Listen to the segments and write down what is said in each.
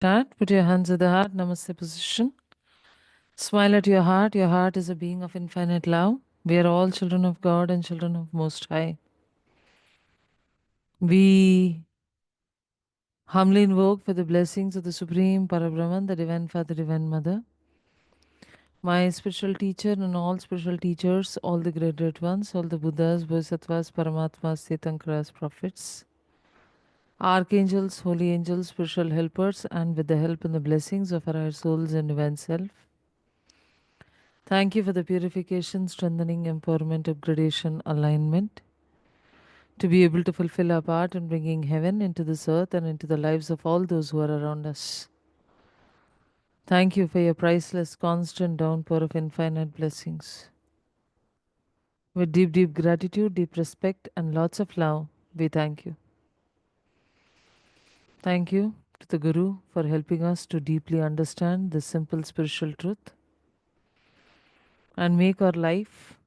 Start. Put your hands at the heart, Namaste position. Smile at your heart. Your heart is a being of infinite love. We are all children of God and children of Most High. We humbly invoke for the blessings of the Supreme Parabrahman, the Divine Father, Divine Mother, my spiritual teacher and all spiritual teachers, all the great ones, all the Buddhas, Bodhisattvas, Paramatmas, Tirthankaras, prophets, archangels, holy angels, spiritual helpers, and with the help and the blessings of our higher souls and divine self. Thank you for the purification, strengthening, empowerment, upgradation, alignment, to be able to fulfill our part in bringing heaven into this earth and into the lives of all those who are around us. Thank you for your priceless, constant downpour of infinite blessings. With deep, deep gratitude, deep respect, and lots of love, we thank you. Thank you to the Guru for helping us to deeply understand this simple spiritual truth and make our life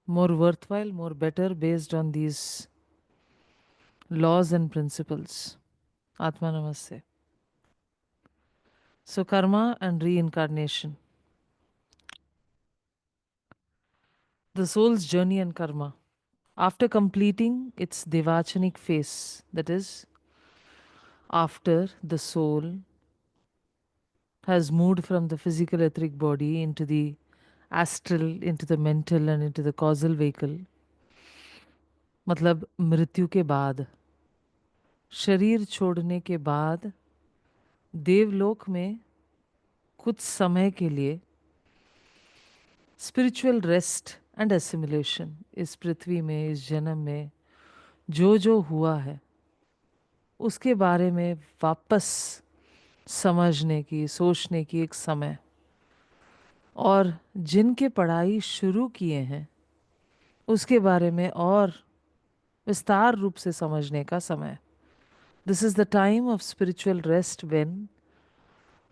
more worthwhile, more better based on these laws and principles. Atma Namaste. So, karma and reincarnation. The soul's journey and karma. After completing its devachanic phase, that is, after the soul has moved from the physical etheric body into the astral, into the mental, and into the causal vehicle, मतलब मृत्यु के बाद, शरीर छोड़ने के बाद देवलोक में कुछ समय के लिए स्पिरिचुअल रेस्ट एंड एसिमुलेशन, इस पृथ्वी में, इस जन्म में जो जो हुआ है उसके बारे में वापस समझने की, सोचने की एक समय, और जिनके पढ़ाई शुरू किए हैं उसके बारे में और विस्तार रूप से समझने का समय. This is the time of spiritual rest when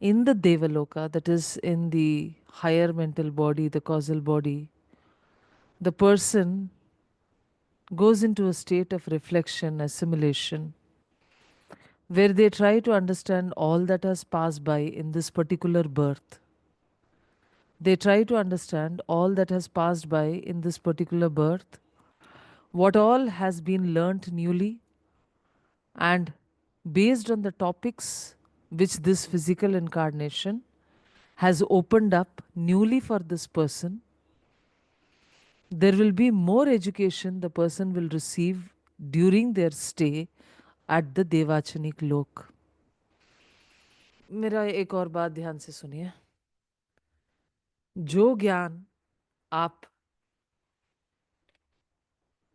in the Devaloka, that is in the higher mental body, the causal body, the person goes into a state of reflection, assimilation, where they try to understand all that has passed by in this particular birth. They try to understand all that has passed by in this particular birth, what all has been learnt newly, and based on the topics which this physical incarnation has opened up newly for this person, there will be more education the person will receive during their stay at the Devachanik Lok. मेरा एक और बात ध्यान से सुनिए. जो ज्ञान आप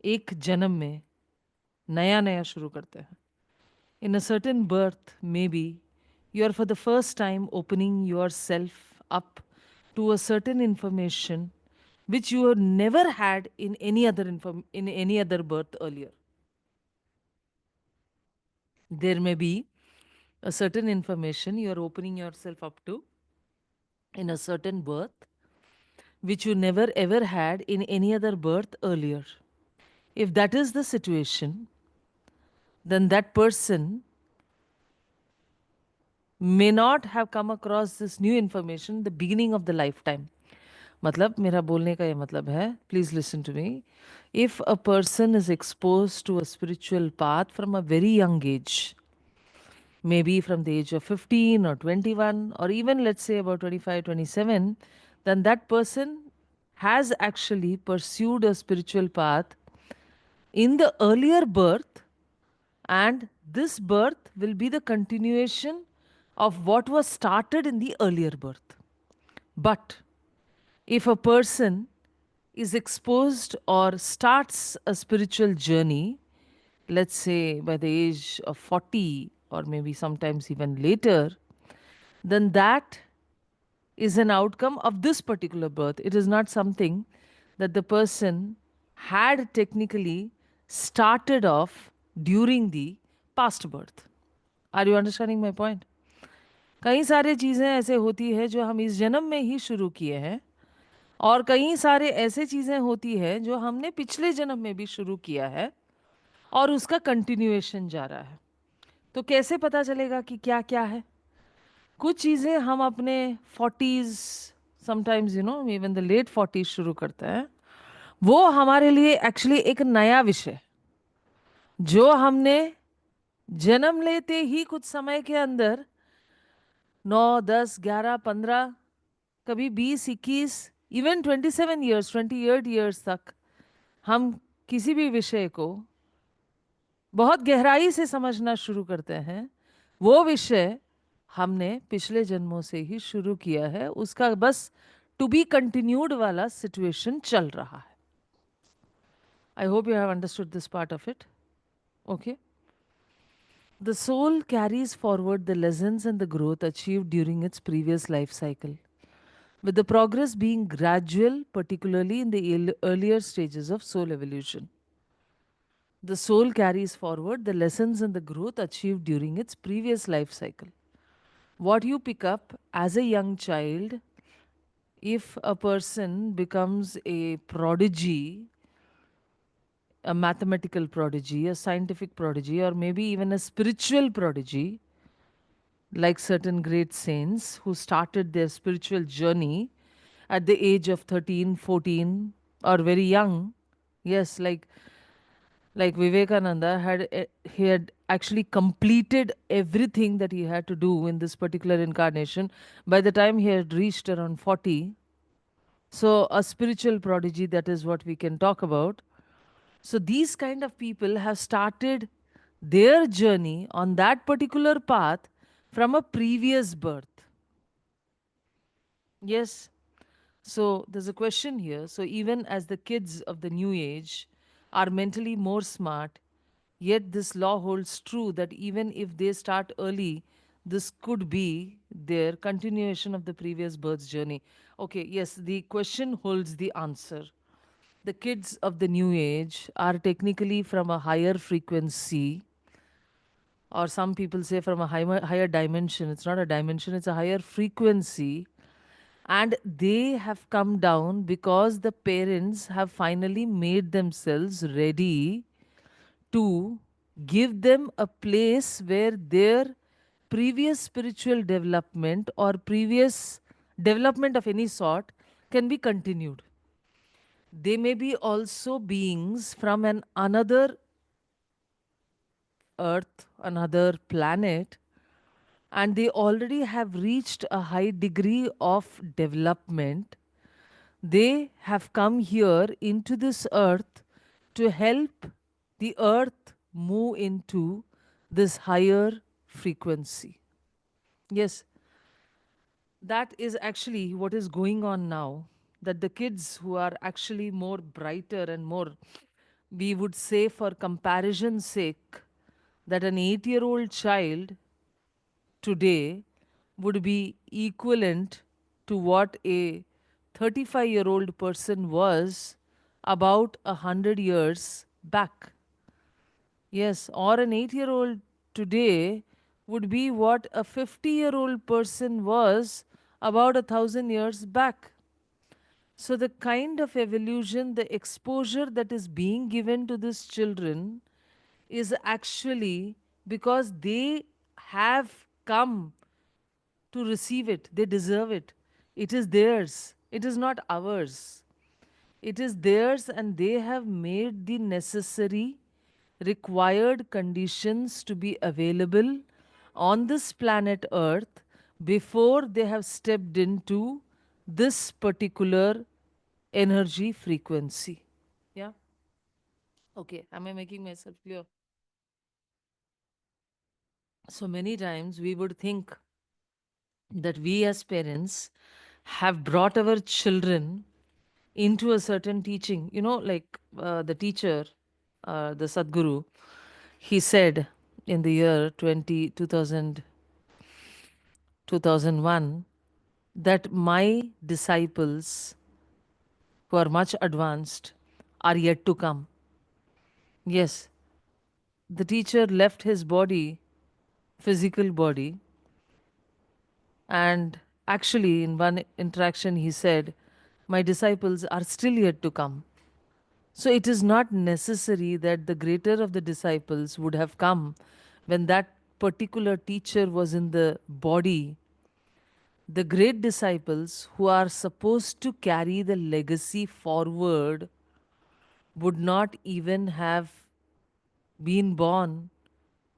एक जन्म में नया नया शुरू करते हैं, in a certain birth, maybe you are for the first time opening yourself up to a certain information which you have never had in any other in any other birth earlier. There may be a certain information you are opening yourself up to in a certain birth which you never ever had in any other birth earlier. If that is the situation, then that person may not have come across this new information in the beginning of the lifetime. मतलब मेरा बोलने का ये मतलब है, please listen to me. If a person is exposed to a spiritual path from a very young age, maybe from the age of 15 or 21, or even let's say about 25, 27, then that person has actually pursued a spiritual path in the earlier birth, and this birth will be the continuation of what was started in the earlier birth. But if a person is exposed or starts a spiritual journey, let's say by the age of 40 or maybe sometimes even later, then that is an outcome of this particular birth. It is not something that the person had technically started off during the past birth. Are you understanding my point? कई सारे चीज़ें ऐसे होती है जो हम इस जन्म में ही शुरू किए हैं, और कई सारे ऐसे चीज़ें होती है जो हमने पिछले जन्म में भी शुरू किया है और उसका कंटिन्यूएशन जा रहा है. तो कैसे पता चलेगा कि क्या क्या है? कुछ चीज़ें हम अपने 40s, sometimes even the late 40s शुरू करते हैं, वो हमारे लिए एक्चुअली एक नया विषय, जो हमने जन्म लेते ही कुछ समय के अंदर 9, 10, 11, 15, कभी 20, 21, इवन 27 ईयर्स, 28 ईयर्स तक हम किसी भी विषय को बहुत गहराई से समझना शुरू करते हैं। वो विषय हमने पिछले जन्मों से ही शुरू किया है, उसका बस टू बी कंटिन्यूड वाला सिचुएशन चल रहा है। I hope you have understood this part of it. Okay. The soul carries forward the lessons and the growth achieved during its previous life cycle, with the progress being gradual, particularly in the earlier stages of soul evolution. The soul carries forward the lessons and the growth achieved during its previous life cycle. What you pick up as a young child, if a person becomes a prodigy, a mathematical prodigy, a scientific prodigy, or maybe even a spiritual prodigy, like certain great saints who started their spiritual journey at the age of 13, 14, or very young. Yes, like Vivekananda he had actually completed everything that he had to do in this particular incarnation by the time he had reached around 40. So a spiritual prodigy, that is what we can talk about. So these kind of people have started their journey on that particular path from a previous birth. Yes. So there's a question here. So even as the kids of the new age are mentally more smart, yet this law holds true that even if they start early, this could be their continuation of the previous birth's journey. Okay, yes, the question holds the answer. The kids of the new age are technically from a higher frequency, or some people say from a higher dimension. It's not a dimension, it's a higher frequency, and they have come down because the parents have finally made themselves ready to give them a place where their previous spiritual development or previous development of any sort can be continued. They may be also beings from an another earth, another planet, and they already have reached a high degree of development. They have come here into this earth to help the earth move into this higher frequency. Yes, that is actually what is going on now. That the kids who are actually more brighter and more, we would say for comparison's sake, that an 8-year-old child today would be equivalent to what a 35-year-old person was about 100 years back. Yes, or an 8-year-old today would be what a 50-year-old person was about 1,000 years back. So, the kind of evolution, the exposure that is being given to these children is actually because they have come to receive it. They deserve it. It is theirs. It is not ours. It is theirs, and they have made the necessary required conditions to be available on this planet Earth before they have stepped into this particular energy frequency. Yeah. Okay. Am I making myself clear? So many times we would think that we as parents have brought our children into a certain teaching. Like the teacher, the Sadguru, he said in the year 2001 that my disciples who are much advanced are yet to come. Yes, the teacher left his body, physical body, and actually, in one interaction, he said, my disciples are still yet to come. So it is not necessary that the greater of the disciples would have come when that particular teacher was in the body, the great disciples who are supposed to carry the legacy forward would not even have been born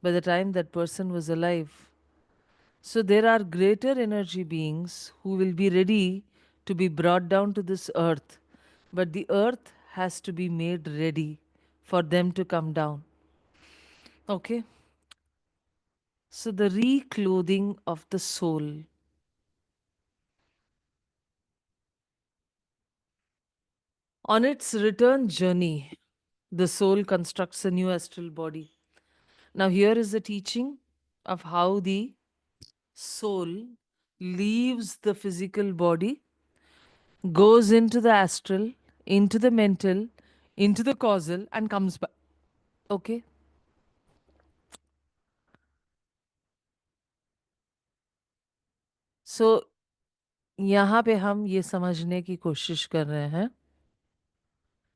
by the time that person was alive. So there are greater energy beings who will be ready to be brought down to this earth, but the earth has to be made ready for them to come down. Okay? So the reclothing of the soul. On its return journey, the soul constructs a new astral body. Now, here is the teaching of how the soul leaves the physical body, goes into the astral, into the mental, into the causal, and comes back. Okay? So, यहाँ पे हम ये समझने की कोशिश कर रहे हैं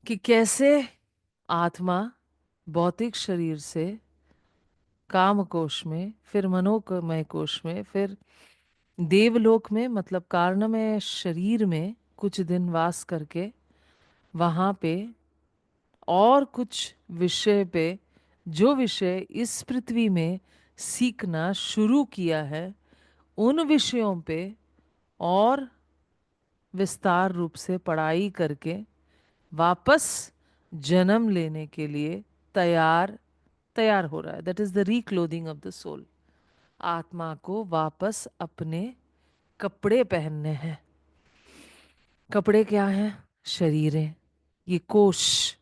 कि कैसे आत्मा भौतिक शरीर से काम कोश में, फिर मनोमय कोश में, फिर देवलोक में, मतलब कारणमय शरीर में कुछ दिन वास करके वहाँ पे और कुछ विषय पे, जो विषय इस पृथ्वी में सीखना शुरू किया है, उन विषयों पे और विस्तार रूप से पढ़ाई करके वापस जन्म लेने के लिए तैयार तैयार हो रहा है. That is the reclothing of the soul. आत्मा को वापस अपने कपड़े पहनने हैं. कपड़े क्या हैं? शरीरें. ये कोश,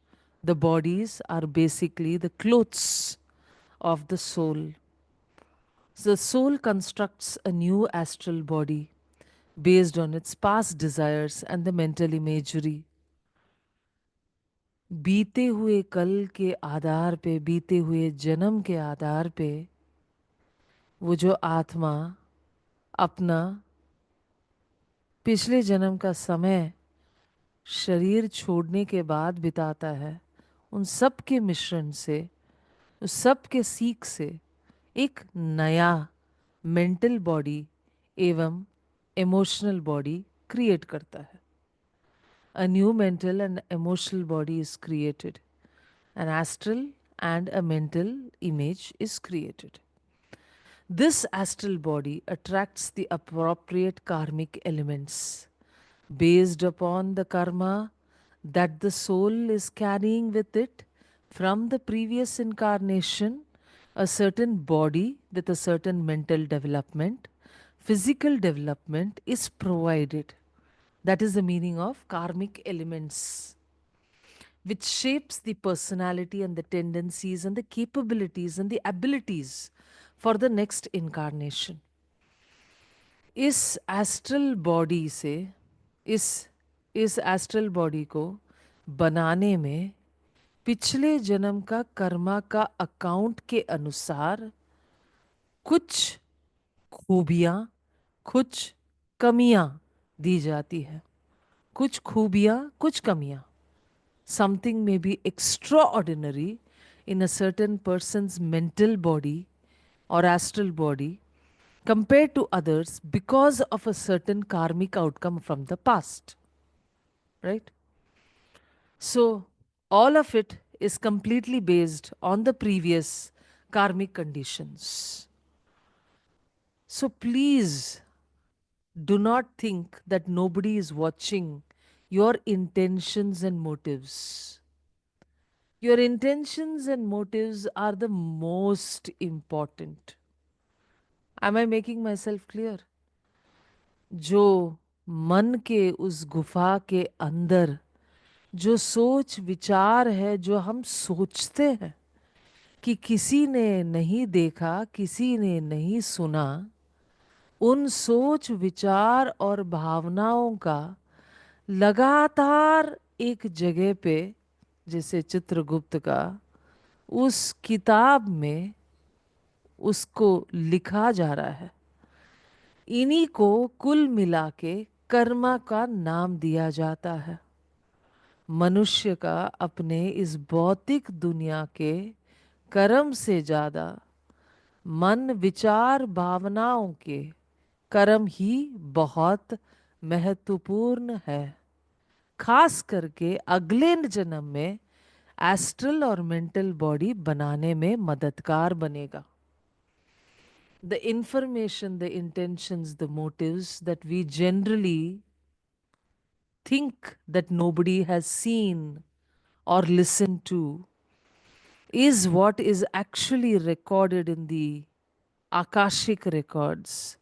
the bodies are basically the clothes of the soul. So the soul constructs a new astral body based on its past desires and the mental imagery. बीते हुए कल के आधार पे, बीते हुए जन्म के आधार पे, वो जो आत्मा अपना पिछले जन्म का समय शरीर छोड़ने के बाद बिताता है, उन सब के मिश्रण से, उस सब के सीख से एक नया मेंटल बॉडी एवं इमोशनल बॉडी क्रिएट करता है. A new mental and emotional body is created. An astral and a mental image is created. This astral body attracts the appropriate karmic elements based upon the karma that the soul is carrying with it from the previous incarnation. A certain body with a certain mental development, physical development is provided. That is the meaning of karmic elements, which shapes the personality and the tendencies and the capabilities and the abilities for the next incarnation. इस astral body से, इस इस astral body को बनाने में पिछले जन्म का कर्मा का अकाउंट के अनुसार कुछ खूबियां, कुछ कमियां दी जाती है. कुछ खूबियां, कुछ कमियां. Something may be extraordinary in a certain person's mental body or astral body compared to others because of a certain karmic outcome from the past. Right? So, all of it is completely based on the previous karmic conditions. So, please do not think that nobody is watching your intentions and motives. Your intentions and motives are the most important. Am I making myself clear? जो मन के उस गुफा के अंदर जो सोच विचार है, जो हम सोचते हैं कि किसी ने नहीं देखा, किसी ने नहीं सुना, उन सोच विचार और भावनाओं का लगातार एक जगह पे, जैसे चित्रगुप्त का उस किताब में उसको लिखा जा रहा है. इन्हीं को कुल मिला के कर्मा का नाम दिया जाता है. मनुष्य का अपने इस भौतिक दुनिया के कर्म से ज़्यादा मन विचार भावनाओं के कर्म ही बहुत महत्वपूर्ण है, खास करके अगले जन्म में एस्ट्रल और मेंटल बॉडी बनाने में मददगार बनेगा. The information, the intentions, the motives that we generally think that nobody has seen or listened to is what is actually recorded in the Akashic records.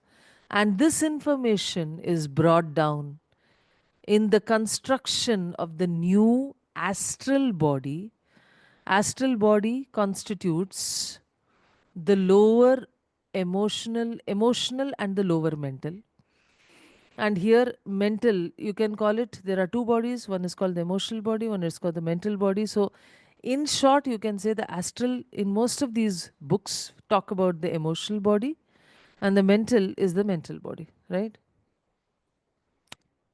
And this information is brought down in the construction of the new astral body. Astral body constitutes the lower emotional and the lower mental. And here, mental, you can call it, there are two bodies. One is called the emotional body, one is called the mental body. So, in short, you can say the astral, in most of these books, talk about the emotional body, and the mental is the mental body, right?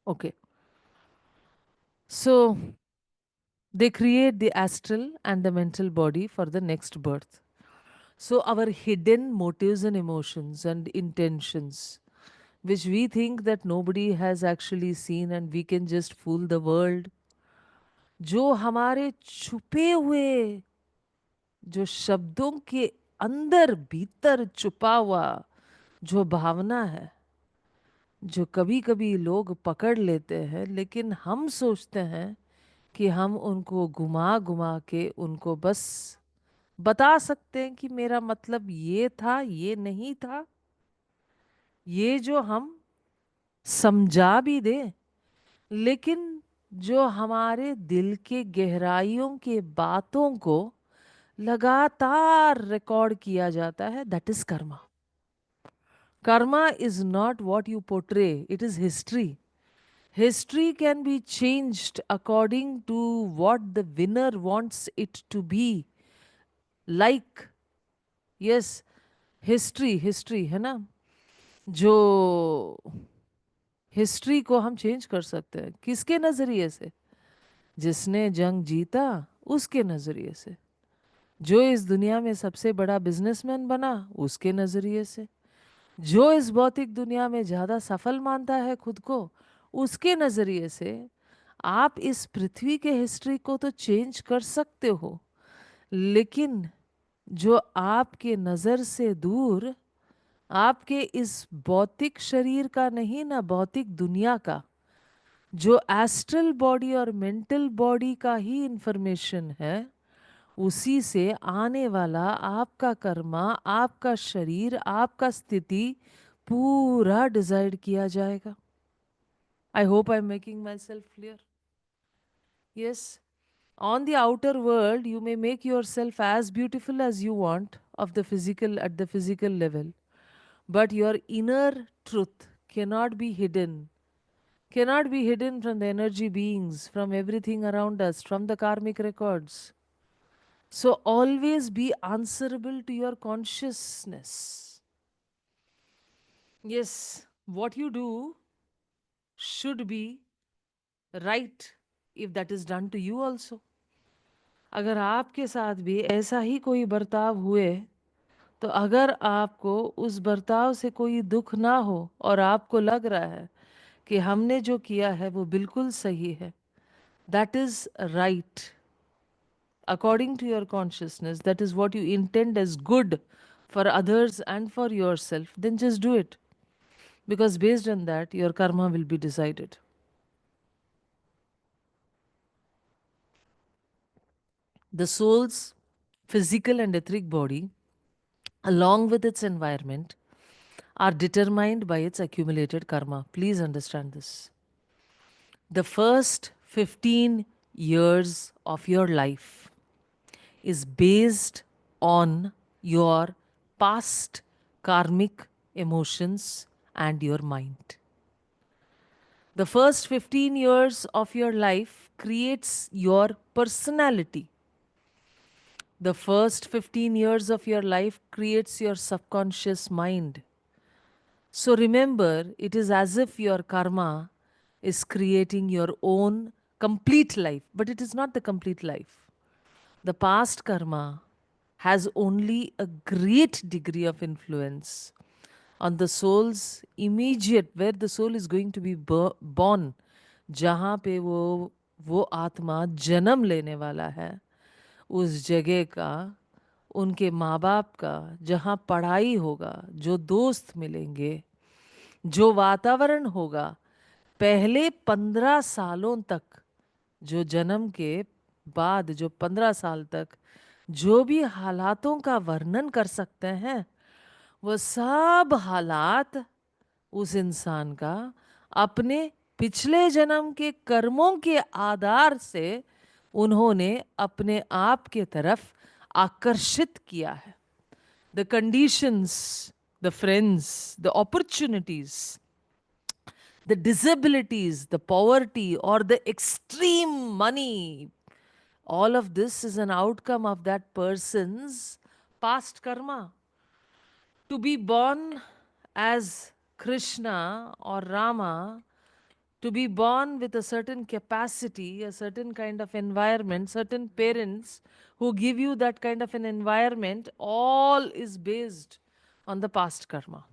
Okay. So, they create the astral and the mental body for the next birth. So, our hidden motives and emotions and intentions, which we think that nobody has actually seen and we can just fool the world, जो हमारे छुपे हुए, जो शब्दों के अंदर भीतर छुपा हुआ जो भावना है, जो कभी कभी लोग पकड़ लेते हैं, लेकिन हम सोचते हैं कि हम उनको घुमा घुमा के उनको बस बता सकते हैं कि मेरा मतलब ये था, ये नहीं था. ये जो हम समझा भी दें, लेकिन जो हमारे दिल के गहराइयों के बातों को लगातार रिकॉर्ड किया जाता है, that is Karma. Karma is not what you portray, it is history. History can be changed according to what the winner wants it to be. Like, yes, history है ना, जो हिस्ट्री को हम चेंज कर सकते हैं. किसके नज़रिए से? जिसने जंग जीता उसके नज़रिए से. जो इस दुनिया में सबसे बड़ा बिजनेसमैन बना उसके नज़रिए से. जो इस भौतिक दुनिया में ज़्यादा सफल मानता है खुद को उसके नज़रिए से. आप इस पृथ्वी के हिस्ट्री को तो चेंज कर सकते हो, लेकिन जो आपके नज़र से दूर, आपके इस भौतिक शरीर का नहीं ना, भौतिक दुनिया का, जो एस्ट्रल बॉडी और मेंटल बॉडी का ही इंफॉर्मेशन है, उसी से आने वाला आपका कर्मा, आपका शरीर, आपका स्थिति पूरा डिसाइड किया जाएगा. I hope I am making my self clear. Yes. On the outer world, you may make yourself as beautiful as you want of the physical at the physical level, but your inner truth cannot be hidden from the energy beings, from everything around us, from the karmic records. So always be answerable to your consciousness. Yes, what you do should be right if that is done to you also. अगर आपके साथ भी ऐसा ही कोई बर्ताव हुए, तो अगर आपको उस बर्ताव से कोई दुख ना हो और आपको लग रहा है कि हमने जो किया है वो बिल्कुल सही है, that is right according to your consciousness, that is what you intend as good for others and for yourself, then just do it, because based on that your karma will be decided. The soul's physical and etheric body, along with its environment, are determined by its accumulated karma. Please understand this. The first 15 years of your life is based on your past karmic emotions and your mind. The first 15 years of your life creates your personality. The first 15 years of your life creates your subconscious mind. So remember, it is as if your karma is creating your own complete life, but it is not the complete life. The past karma has only a great degree of influence on the soul's immediate, where the soul is going to be born, जहाँ पे वो आत्मा जन्म लेने वाला है, उस जगह का, उनके माँ बाप का, जहाँ पढ़ाई होगा, जो दोस्त मिलेंगे, जो वातावरण होगा, पहले 15 सालों तक, जो जन्म के बाद जो 15 साल तक जो भी हालातों का वर्णन कर सकते हैं, वो सब हालात उस इंसान का अपने पिछले जन्म के कर्मों के आधार से उन्होंने अपने आप के तरफ आकर्षित किया है. The conditions, the friends, the opportunities, the disabilities, the poverty, or the extreme money, all of this is an outcome of that person's past karma. To be born as Krishna or Rama, to be born with a certain capacity, a certain kind of environment, certain parents who give you that kind of an environment, all is based on the past karma.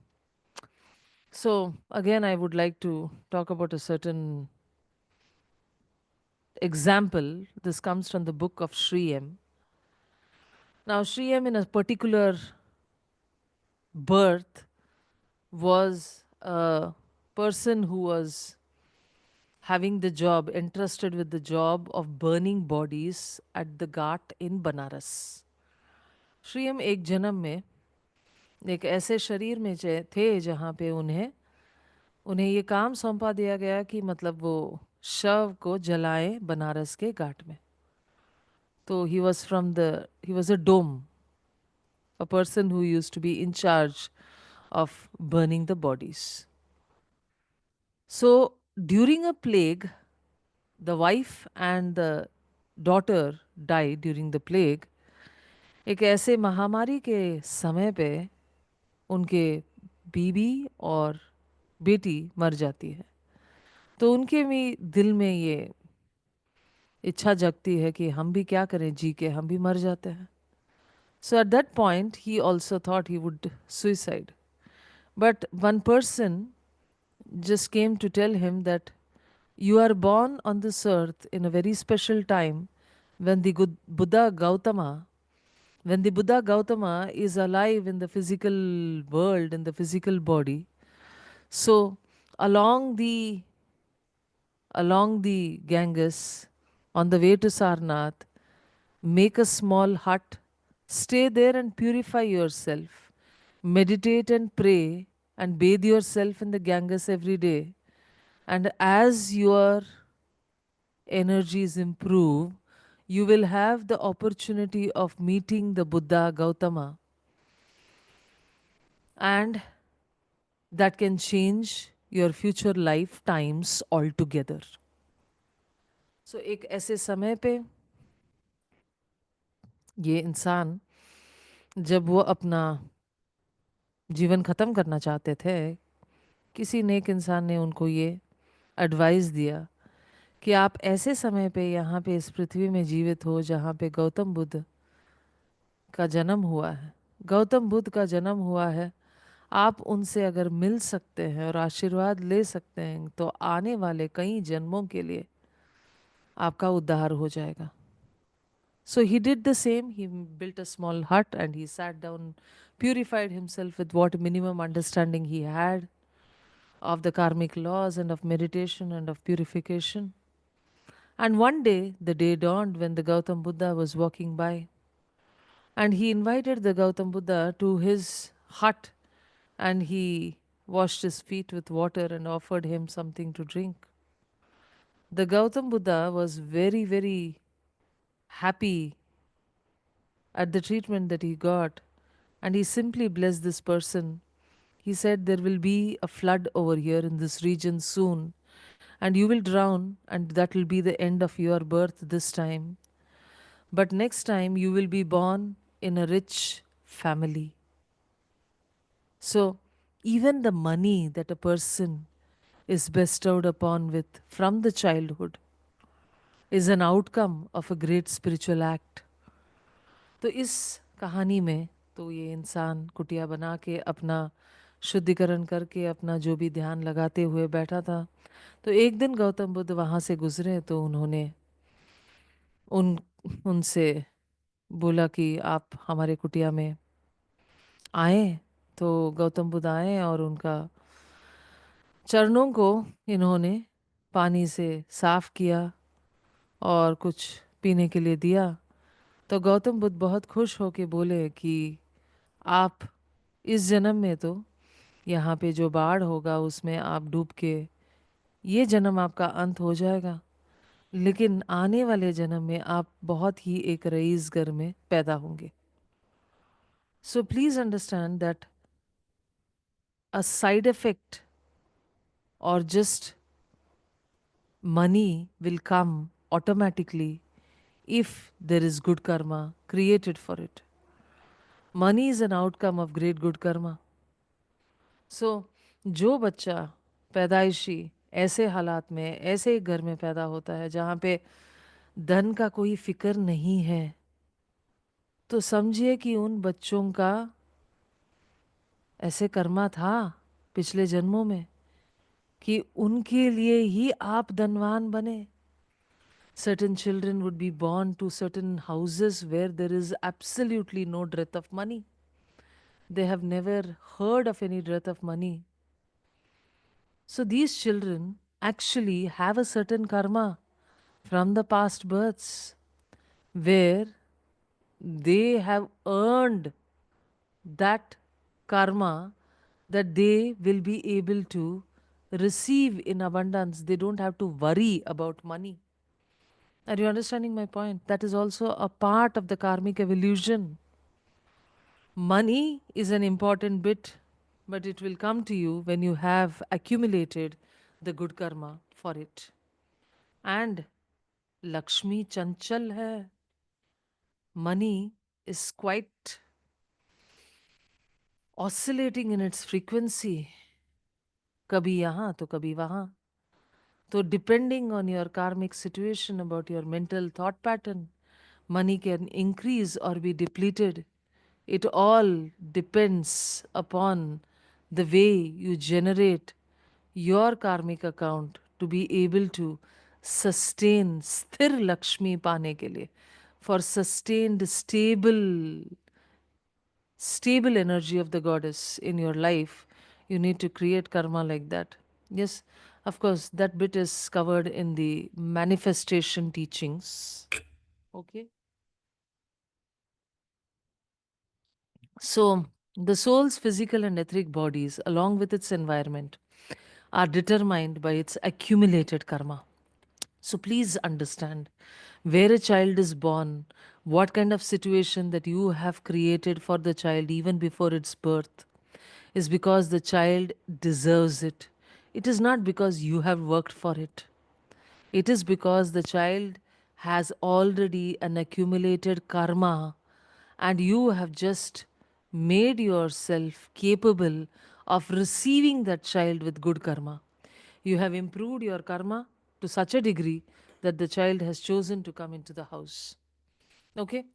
So, again, I would like to talk about a certain example. This comes from the book of Sri M. Now, Sri M, in a particular birth, was a person who was having the job, entrusted with the job of burning bodies at the Ghat in Banaras. Sri M एक जन्म में एक ऐसे शरीर में थे जहाँ पे उन्हें उन्हें ये काम सौंपा दिया गया कि मतलब वो शव को जलाएं बनारस के घाट में. तो he was a dome, a person who used to be in charge of burning the bodies. So during a plague, the wife and the daughter died during the plague. एक ऐसे महामारी के समय पे उनके बीवी और बेटी मर जाती है. तो उनके भी दिल में ये इच्छा जगती है कि हम भी क्या करें, जी के हम भी मर जाते हैं. So at that point, he also thought he would suicide. But one person just came to tell him that you are born on this earth in a very special time when the Buddha Gautama, when the Buddha Gautama is alive in the physical world, in the physical body. So along the Ganges, on the way to Sarnath, make a small hut, stay there and purify yourself. Meditate and pray and bathe yourself in the Ganges every day. And as your energies improve, you will have the opportunity of meeting the Buddha Gautama. And that can change your future lifetimes altogether. So एक ऐसे समय पे ये इंसान जब वो अपना जीवन ख़त्म करना चाहते थे, किसी नेक इंसान ने उनको ये एडवाइस दिया कि आप ऐसे समय पे यहाँ पे इस पृथ्वी में जीवित हो जहाँ पे गौतम बुद्ध का जन्म हुआ है. गौतम बुद्ध का जन्म हुआ है. आप उनसे अगर मिल सकते हैं और आशीर्वाद ले सकते हैं तो आने वाले कई जन्मों के लिए आपका उद्धार हो जाएगा. So he did the same. He built a small hut and he sat down, purified himself with what minimum understanding he had of the karmic laws and of meditation and of purification. And one day, the day dawned when the Gautam Buddha was walking by. And he invited the Gautam Buddha to his hut and he washed his feet with water and offered him something to drink. The Gautam Buddha was very, very happy at the treatment that he got, and he simply blessed this person. He said, there will be a flood over here in this region soon, and you will drown, and that will be the end of your birth this time. But next time you will be born in a rich family. So, even the money that a person is bestowed upon with from the childhood is an outcome of a great spiritual act. तो इस कहानी में तो ये इंसान कुटिया बना के अपना शुद्धिकरण करके अपना जो भी ध्यान लगाते हुए बैठा था। तो एक दिन गौतम बुद्ध वहां से गुजरे तो उन्होंने उन उनसे बोला कि आप हमारे कुटिया में आए। तो गौतम बुद्ध आए और उनका चरणों को इन्होंने पानी से साफ किया और कुछ पीने के लिए दिया। तो गौतम बुद्ध बहुत खुश होके बोले कि आप इस जन्म में तो यहाँ पे जो बाढ़ होगा उसमें आप डूब के ये जन्म आपका अंत हो जाएगा, लेकिन आने वाले जन्म में आप बहुत ही एक रईस घर में पैदा होंगे। So please understand that a side effect or just money will come automatically if there is good karma created for it. Money is an outcome of great good karma. So, जो बच्चा पैदाइशी ऐसे हालात में ऐसे एक घर में पैदा होता है जहाँ पे धन का कोई फिक्र नहीं है, तो समझिए कि उन बच्चों का ऐसे कर्मा था पिछले जन्मों में कि उनके लिए ही आप धनवान बने। Certain children would be born to certain houses where there is absolutely no dearth of money. They have never heard of any dearth of money. So these children actually have a certain karma from the past births where they have earned that karma that they will be able to receive in abundance. They don't have to worry about money. Are you understanding my point? That is also a part of the karmic evolution. Money is an important bit, but it will come to you when you have accumulated the good karma for it. And Lakshmi chanchal hai. Money is quite oscillating in its frequency. Kabhi yahan to kabhi wahan. So depending on your karmic situation about your mental thought pattern, money can increase or be depleted. It all depends upon the way you generate your karmic account to be able to sustain sthir Lakshmi पाने के लिए, for sustained stable energy of the goddess in your life, you need to create karma like that. Yes, of course, that bit is covered in the manifestation teachings. Okay. So, the soul's physical and etheric bodies, along with its environment, are determined by its accumulated karma. So, please understand where a child is born, what kind of situation that you have created for the child even before its birth is because the child deserves it. It is not because you have worked for it. It is because the child has already an accumulated karma and you have just made yourself capable of receiving that child with good karma. You have improved your karma to such a degree that the child has chosen to come into the house. Okay?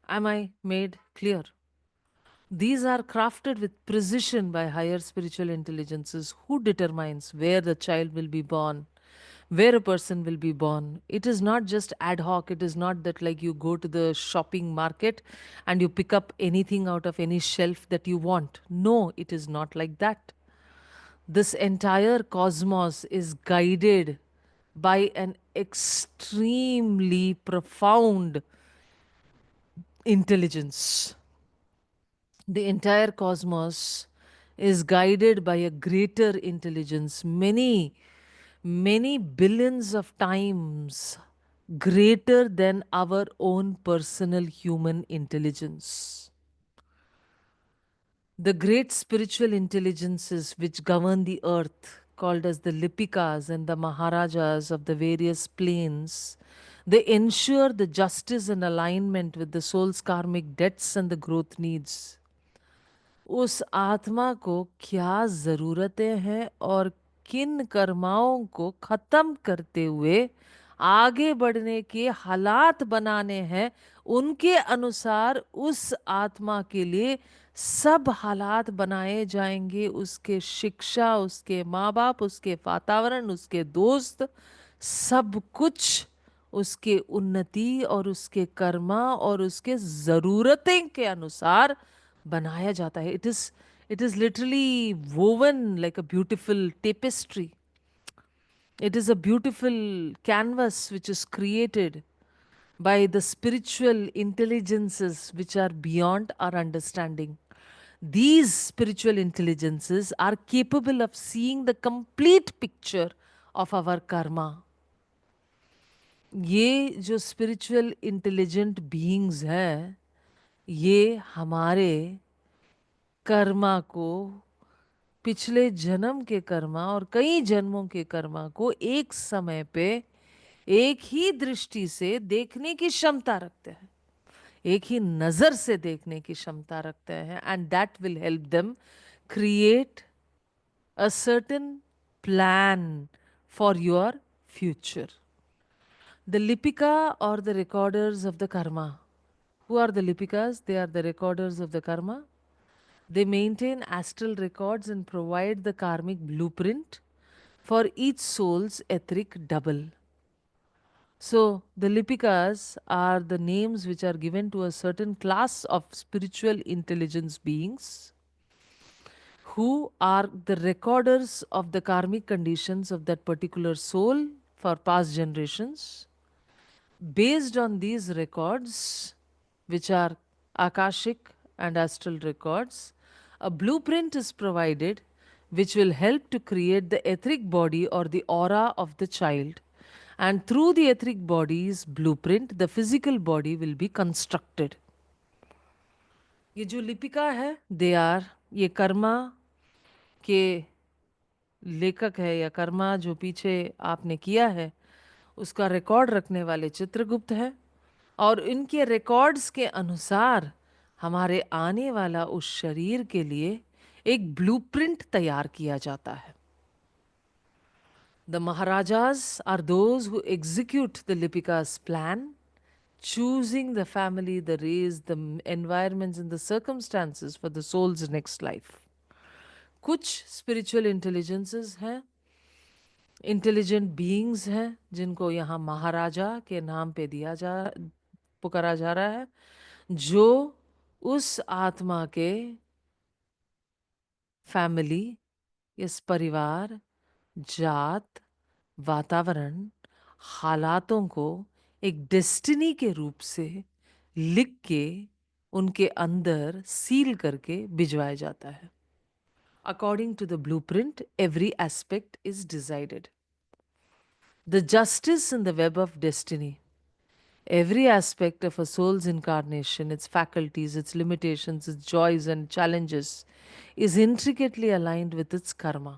Am I made clear? These are crafted with precision by higher spiritual intelligences who determines where the child will be born, where a person will be born. It is not just ad hoc. It is not that like you go to the shopping market and you pick up anything out of any shelf that you want. No, it is not like that. This entire cosmos is guided by an extremely profound intelligence. The entire cosmos is guided by a greater intelligence, many billions of times greater than our own personal human intelligence. The great spiritual intelligences which govern the earth, called as the Lipikas and the Maharajas of the various planes, they ensure the justice and alignment with the soul's karmic debts and the growth needs. उस आत्मा को क्या जरूरतें हैं और किन कर्माओं को खत्म करते हुए आगे बढ़ने के हालात बनाने हैं, उनके अनुसार उस आत्मा के लिए सब हालात बनाए जाएंगे। उसके शिक्षा, उसके माँ बाप, उसके वातावरण, उसके दोस्त, सब कुछ उसके उन्नति और उसके कर्मा और उसके ज़रूरतें के अनुसार बनाया जाता है। It is literally woven like a beautiful tapestry. It is a beautiful canvas which is created by the spiritual intelligences which are beyond our understanding. These spiritual intelligences are capable of seeing the complete picture of our karma. ये जो spiritual intelligent beings हैं, ये हमारे कर्मा को, पिछले जन्म के कर्मा और कई जन्मों के कर्मा को एक समय पे एक ही दृष्टि से देखने की क्षमता रखते हैं, एक ही नजर से देखने की क्षमता रखते हैं, and that will help them create a certain plan for your future. The Lipika or the recorders of the karma. Who are the Lipikas? They are the recorders of the karma. They maintain astral records and provide the karmic blueprint for each soul's etheric double. So, the Lipikas are the names which are given to a certain class of spiritual intelligence beings who are the recorders of the karmic conditions of that particular soul for past generations. Based on these records, which are Akashic and astral records, a blueprint is provided which will help to create the etheric body or the aura of the child. And through the etheric body's blueprint, the physical body will be constructed. ये जो लिपिका है, they are, ये कर्मा के लेखक है, या कर्मा जो पीछे आपने किया है उसका रिकॉर्ड रखने वाले चित्रगुप्त है, और इनके रिकॉर्ड्स के अनुसार हमारे आने वाला उस शरीर के लिए एक ब्लूप्रिंट तैयार किया जाता है. The Maharajas are those who execute the Lipikas plan, choosing the family, the race, the environments and the circumstances for the soul's next life. कुछ spiritual intelligences हैं, इंटेलिजेंट बीइंग्स हैं, जिनको यहाँ महाराजा के नाम पे पुकारा जा रहा है, जो उस आत्मा के फैमिली, इस परिवार, जात, वातावरण, हालातों को एक डेस्टिनी के रूप से लिख के उनके अंदर सील करके भिजवाया जाता है. According to the blueprint, every aspect is decided. The justice in the web of destiny. Every aspect of a soul's incarnation, its faculties, its limitations, its joys and challenges, is intricately aligned with its karma.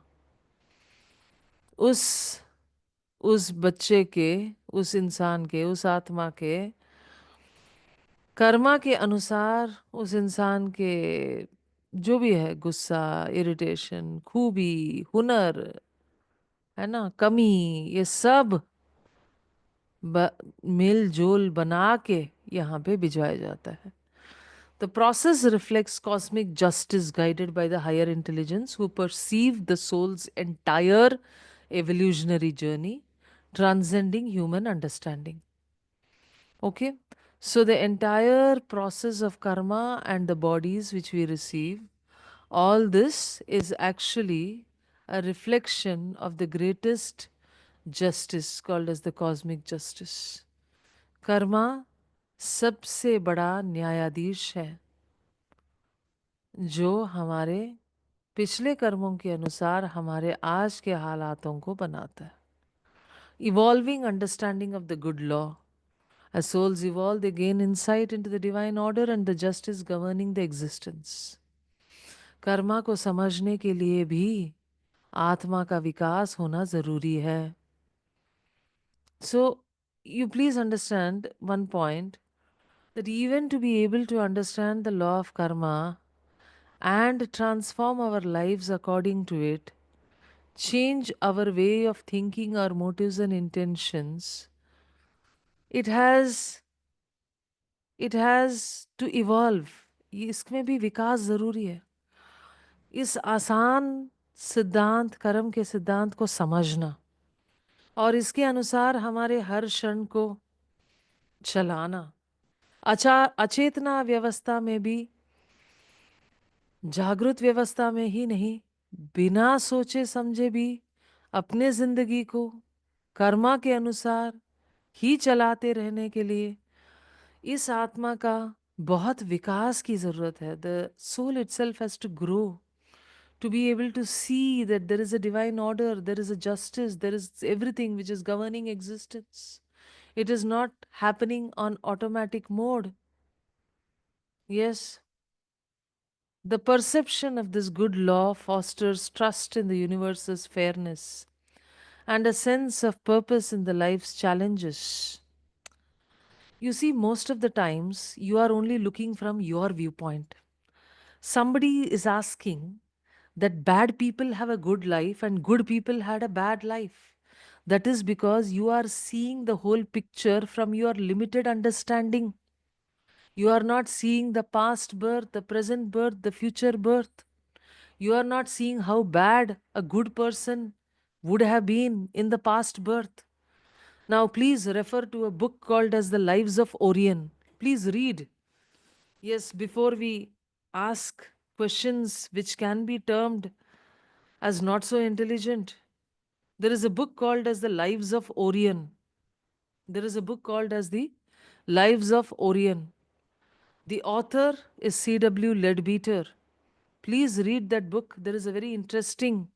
उस उस बच्चे के, उस इंसान के, उस आत्मा के कर्मा के अनुसार उस इंसान के जो भी है, गुस्सा, इरिटेशन, खूबी, हुनर, है ना, कमी, ये सब मेल जोल बना के यहाँ पे भिजवाया जाता है. The process reflects cosmic justice guided by the higher intelligence who perceive the soul's entire evolutionary journey, transcending human understanding. Okay? So, the entire process of karma and the bodies which we receive, all this is actually a reflection of the greatest justice called as the cosmic justice. Karma सबसे बड़ा न्यायाधीश है, जो हमारे पिछले कर्मों के अनुसार हमारे आज के हालातों को बनाता है. Evolving understanding of the good law. As souls evolve, they gain insight into the divine order and the justice governing the existence. Karma को समझने के लिए भी आत्मा का विकास होना जरूरी है. So, you please understand one point, that even to be able to understand the law of karma and transform our lives according to it, change our way of thinking, our motives and intentions, it has it has to evolve. इसमें भी विकास जरूरी है। इस आसान सिद्धांत, कर्म के सिद्धांत को समझना और इसके अनुसार हमारे हर क्षण को चलाना। अचेतना व्यवस्था में भी, जागृत व्यवस्था में ही नहीं, बिना सोचे समझे भी अपने जिंदगी को कर्मा के अनुसार ही चलाते रहने के लिए इस आत्मा का बहुत विकास की जरूरत है। The soul itself has to grow to be able to see that there is a divine order, there is a justice, there is everything which is governing existence. It is not happening on automatic mode. Yes, the perception of this good law fosters trust in the universe's fairness and a sense of purpose in the life's challenges. You see, most of the times you are only looking from your viewpoint. Somebody is asking that bad people have a good life and good people had a bad life. That is because you are seeing the whole picture from your limited understanding. You are not seeing the past birth, the present birth, the future birth. You are not seeing how bad a good person would have been in the past birth. Now, please refer to a book called as The Lives of Orion. Please read. Yes, before we ask questions which can be termed as not so intelligent, there is a book called as The Lives of Orion. There is a book called as The Lives of Orion. The author is C.W. Leadbeater. Please read that book. There is a very interesting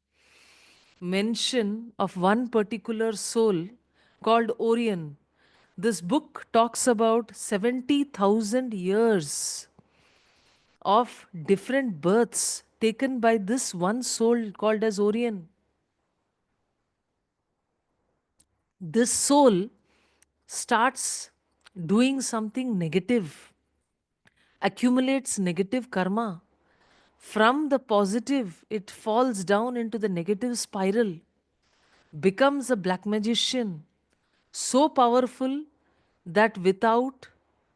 mention of one particular soul called Orion. This book talks about 70,000 years of different births taken by this one soul called as Orion. This soul starts doing something negative, accumulates negative karma. From the positive, it falls down into the negative spiral, becomes a black magician, so powerful that without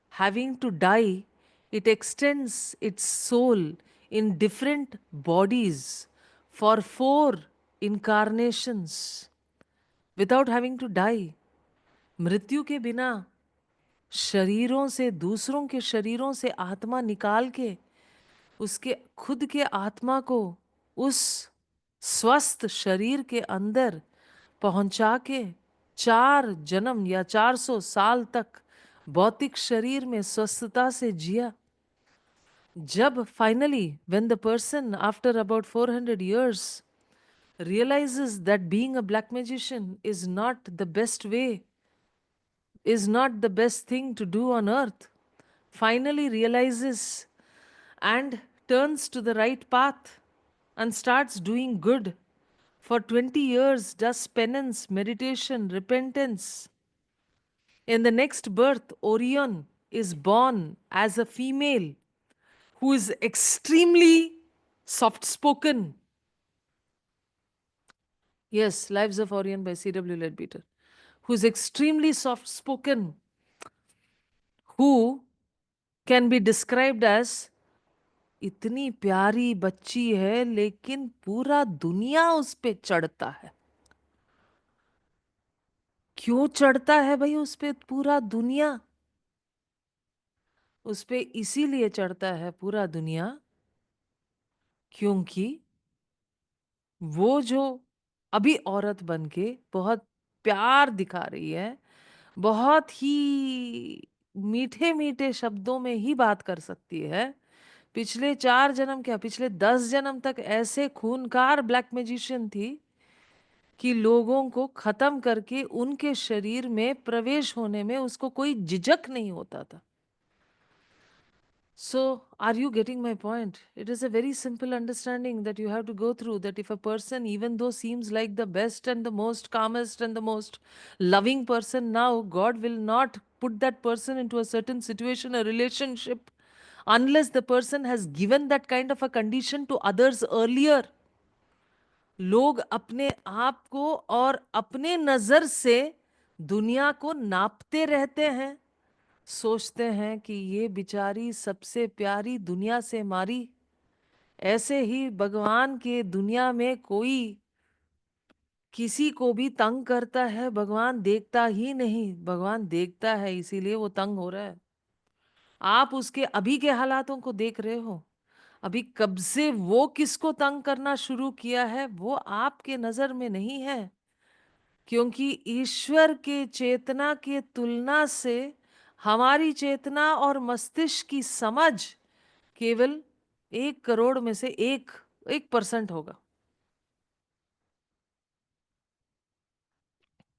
having to die, it extends its soul in different bodies for 4 incarnations without having to die. मृत्यु के बिना शरीरों से, दूसरों के शरीरों से आत्मा निकाल के उसके खुद के आत्मा को उस स्वस्थ शरीर के अंदर पहुंचा के 4 जन्म या 400 साल तक भौतिक शरीर में स्वस्थता से जिया। जब finally when the person after about 400 years realizes that being a black magician is not the best way, is not the best thing to do on earth, finally realizes and turns to the right path and starts doing good. For 20 years, does penance, meditation, repentance. In the next birth, Orion is born as a female who is extremely soft spoken. Yes, Lives of Orion by C.W. Leadbeater. Who is extremely soft spoken, who can be described as इतनी प्यारी बच्ची है लेकिन पूरा दुनिया उस पे चढ़ता है। क्यों चढ़ता है भाई उस पे पूरा दुनिया? उस पे इसीलिए चढ़ता है पूरा दुनिया क्योंकि वो जो अभी औरत बन के बहुत प्यार दिखा रही है, बहुत ही मीठे मीठे शब्दों में ही बात कर सकती है, पिछले 4 जन्म क्या पिछले 10 जन्म तक ऐसे खूनकार ब्लैक मैजिशियन थी कि लोगों को खत्म करके उनके शरीर में प्रवेश होने में उसको कोई झिझक नहीं होता था। So, are you getting my point? It is a very simple understanding that you have to go through, that if a person, even though seems like the best and the most calmest and the most loving person now, God will not put that person into a certain situation, a relationship, unless the person has given that kind of a condition to others earlier. लोग अपने आप को और अपने नजर से दुनिया को नापते रहते हैं, सोचते हैं कि ये बेचारी सबसे प्यारी दुनिया से मारी। ऐसे ही भगवान के दुनिया में कोई किसी को भी तंग करता है, भगवान देखता ही नहीं, भगवान देखता है, इसीलिए वो तंग हो रहा है। आप उसके अभी के हालातों को देख रहे हो, अभी कब से वो किसको तंग करना शुरू किया है वो आपके नजर में नहीं है, क्योंकि ईश्वर के चेतना के तुलना से हमारी चेतना और मस्तिष्क की समझ केवल 1 करोड़ में से 1% होगा।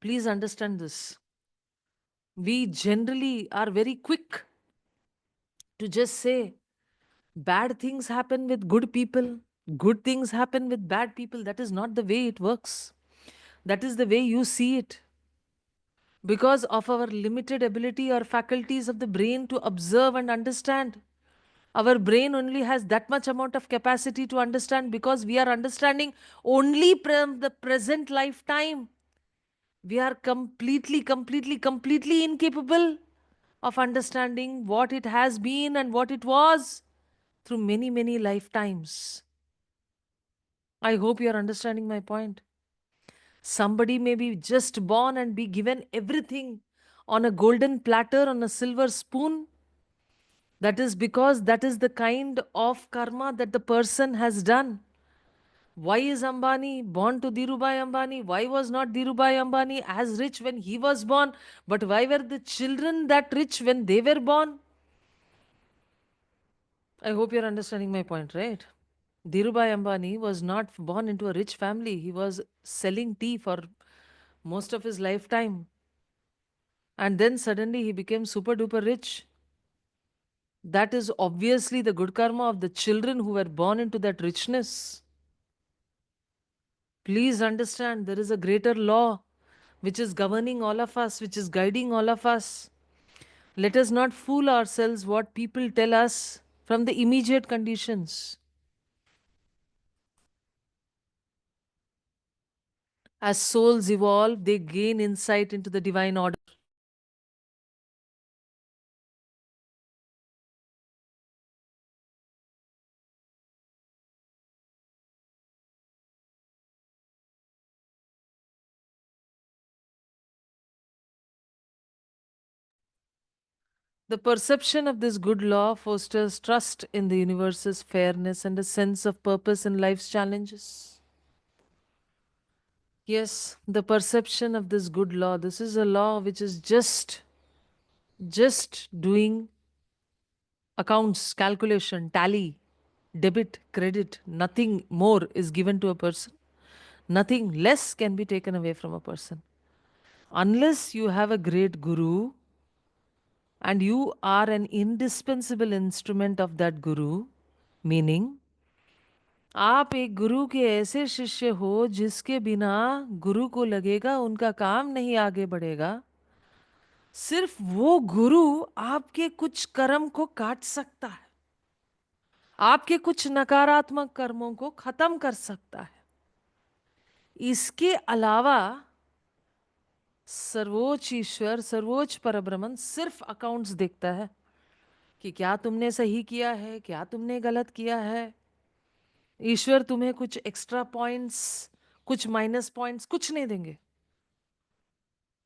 Please understand this. We generally are very quick to just say bad things happen with good people, good things happen with bad people. That is not the way it works. That is the way you see it. Because of our limited ability or faculties of the brain to observe and understand. Our brain only has that much amount of capacity to understand because we are understanding only from the present lifetime. We are completely incapable of understanding what it has been and what it was through many lifetimes. I hope you are understanding my point. Somebody may be just born and be given everything on a golden platter, on a silver spoon. That is because that is the kind of karma that the person has done. Why is Ambani born to Dhirubhai Ambani? Why was not Dhirubhai Ambani as rich when he was born? But why were the children that rich when they were born? I hope you're understanding my point, right? Dhirubhai Ambani was not born into a rich family. He was selling tea for most of his lifetime. And then suddenly he became super duper rich. That is obviously the good karma of the children who were born into that richness. Please understand, there is a greater law which is governing all of us, which is guiding all of us. Let us not fool ourselves what people tell us from the immediate conditions. As souls evolve, they gain insight into the divine order. The perception of this good law fosters trust in the universe's fairness and a sense of purpose in life's challenges. Yes, the perception of this good law, this is a law which is just doing accounts, calculation, tally, debit, credit, nothing more is given to a person. Nothing less can be taken away from a person. Unless you have a great guru and you are an indispensable instrument of that guru, meaning आप एक गुरु के ऐसे शिष्य हो जिसके बिना गुरु को लगेगा उनका काम नहीं आगे बढ़ेगा, सिर्फ वो गुरु आपके कुछ कर्म को काट सकता है, आपके कुछ नकारात्मक कर्मों को खत्म कर सकता है। इसके अलावा सर्वोच्च ईश्वर, सर्वोच्च परब्रह्मन सिर्फ अकाउंट्स देखता है कि क्या तुमने सही किया है, क्या तुमने गलत किया है। ईश्वर तुम्हें कुछ एक्स्ट्रा पॉइंट्स, कुछ माइनस पॉइंट्स कुछ नहीं देंगे।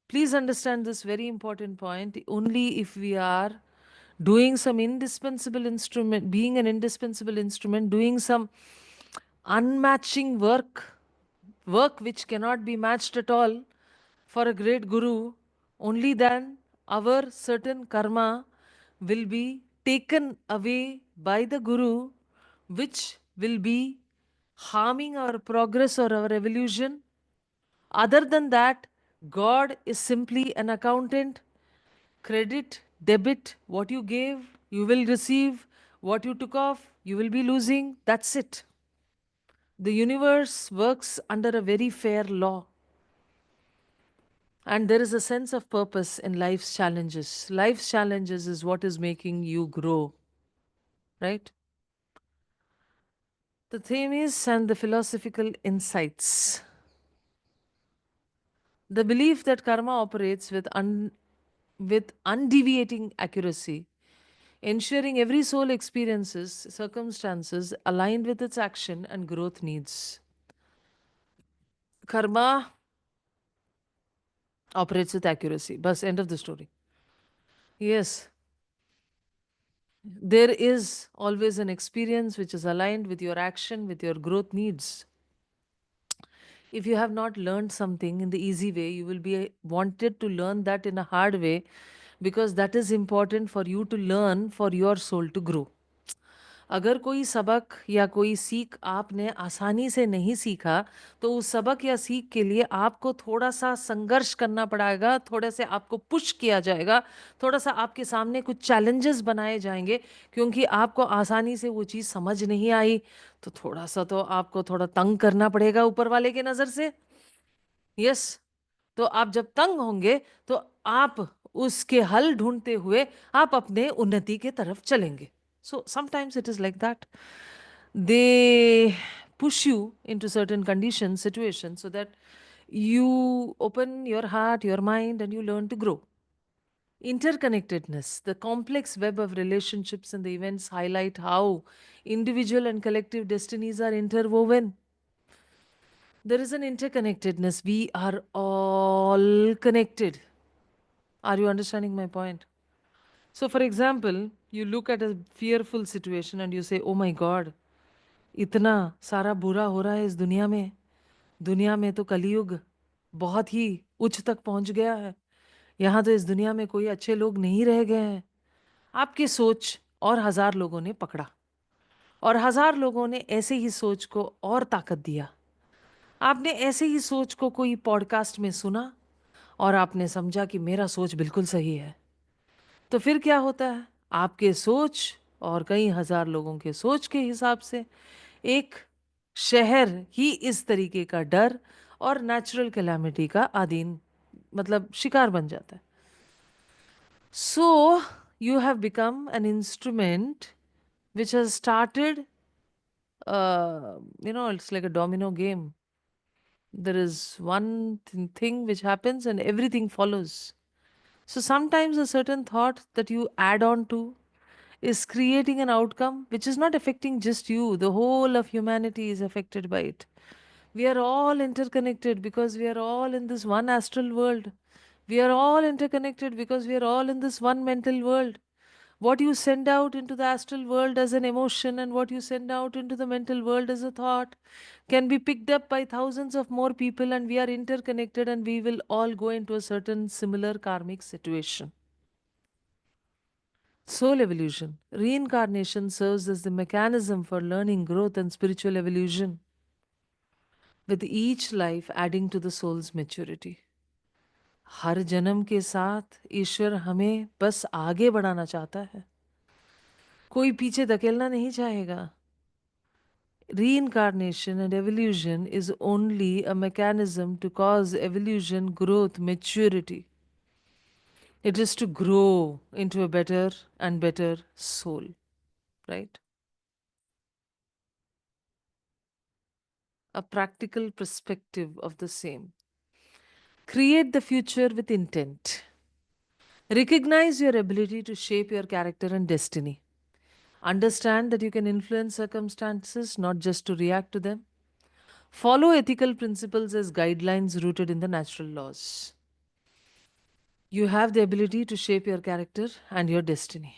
Please understand this very important point. Only if we are doing some indispensable instrument, being an indispensable instrument, doing some unmatching work which cannot be matched at all for a great guru, only then our certain karma will be taken away by the guru, which will be harming our progress or our evolution. Other than that, God is simply an accountant. Credit, debit, what you gave, you will receive. What you took off, you will be losing. That's it. The universe works under a very fair law. And there is a sense of purpose in life's challenges. Life's challenges is what is making you grow, right? The theme is and the philosophical insights. The belief that karma operates with undeviating accuracy, ensuring every soul experiences circumstances aligned with its action and growth needs. Karma operates with accuracy. Bus, end of the story. Yes, there is always an experience which is aligned with your action, with your growth needs. If you have not learned something in the easy way, you will be wanted to learn that in a hard way, because that is important for you to learn for your soul to grow. अगर कोई सबक या कोई सीख आपने आसानी से नहीं सीखा, तो उस सबक या सीख के लिए आपको थोड़ा-सा संघर्ष करना पड़ेगा, थोड़े से आपको पुश किया जाएगा, थोड़ा-सा आपके सामने कुछ चैलेंजेस बनाए जाएँगे, क्योंकि आपको आसानी से वो चीज़ समझ नहीं आई, तो थोड़ा-सा तो आपको थोड़ा तंग करना पड़ेगा ऊपर वाले की नज़र से। यस, तो आप जब तंग होंगे, तो आप उसके हल ढूँढते हुए आप अपने उन्नति के तरफ चलेंगे। So sometimes it is like that. They push you into certain conditions, situations, so that you open your heart, your mind, and you learn to grow. Interconnectedness, the complex web of relationships and the events highlight how individual and collective destinies are interwoven. There is an interconnectedness. We are all connected. Are you understanding my point? So, for example, you look at a fearful situation and you say, "Oh my God, इतना सारा बुरा हो रहा है इस दुनिया में। दुनिया में तो कलयुग बहुत ही उच्च तक पहुंच गया है। यहाँ तो इस दुनिया में कोई अच्छे लोग नहीं रह गए हैं।" आपकी सोच और हजार लोगों ने पकड़ा, और हजार लोगों ने ऐसे ही सोच को और ताकत दिया। आपने ऐसे ही सोच को कोई पॉडकास्ट में सुना, और आपने समझा कि मेरा सोच बिल्कुल सही है। तो फिर क्या होता है? आपके सोच और कई हजार लोगों के सोच के हिसाब से एक शहर ही इस तरीके का डर और नेचुरल कैलामिटी का अधीन, मतलब शिकार बन जाता है। So you have become an instrument which has started, it's like a domino game. There is one thing which happens and everything follows. So sometimes a certain thought that you add on to is creating an outcome which is not affecting just you. The whole of humanity is affected by it. We are all interconnected because we are all in this one astral world. We are all interconnected because we are all in this one mental world. What you send out into the astral world as an emotion and what you send out into the mental world as a thought can be picked up by thousands of more people, and we are interconnected, and we will all go into a certain similar karmic situation. Soul evolution. Reincarnation serves as the mechanism for learning, growth, and spiritual evolution, with each life adding to the soul's maturity. हर जन्म के साथ ईश्वर हमें बस आगे बढ़ाना चाहता है, कोई पीछे धकेलना नहीं चाहेगा. Reincarnation and evolution is only a mechanism to cause evolution, growth, maturity. It is to grow into a better and better soul, right? A practical perspective of the same. Create the future with intent. Recognize your ability to shape your character and destiny. Understand that you can influence circumstances, not just to react to them. Follow ethical principles as guidelines rooted in the natural laws. You have the ability to shape your character and your destiny.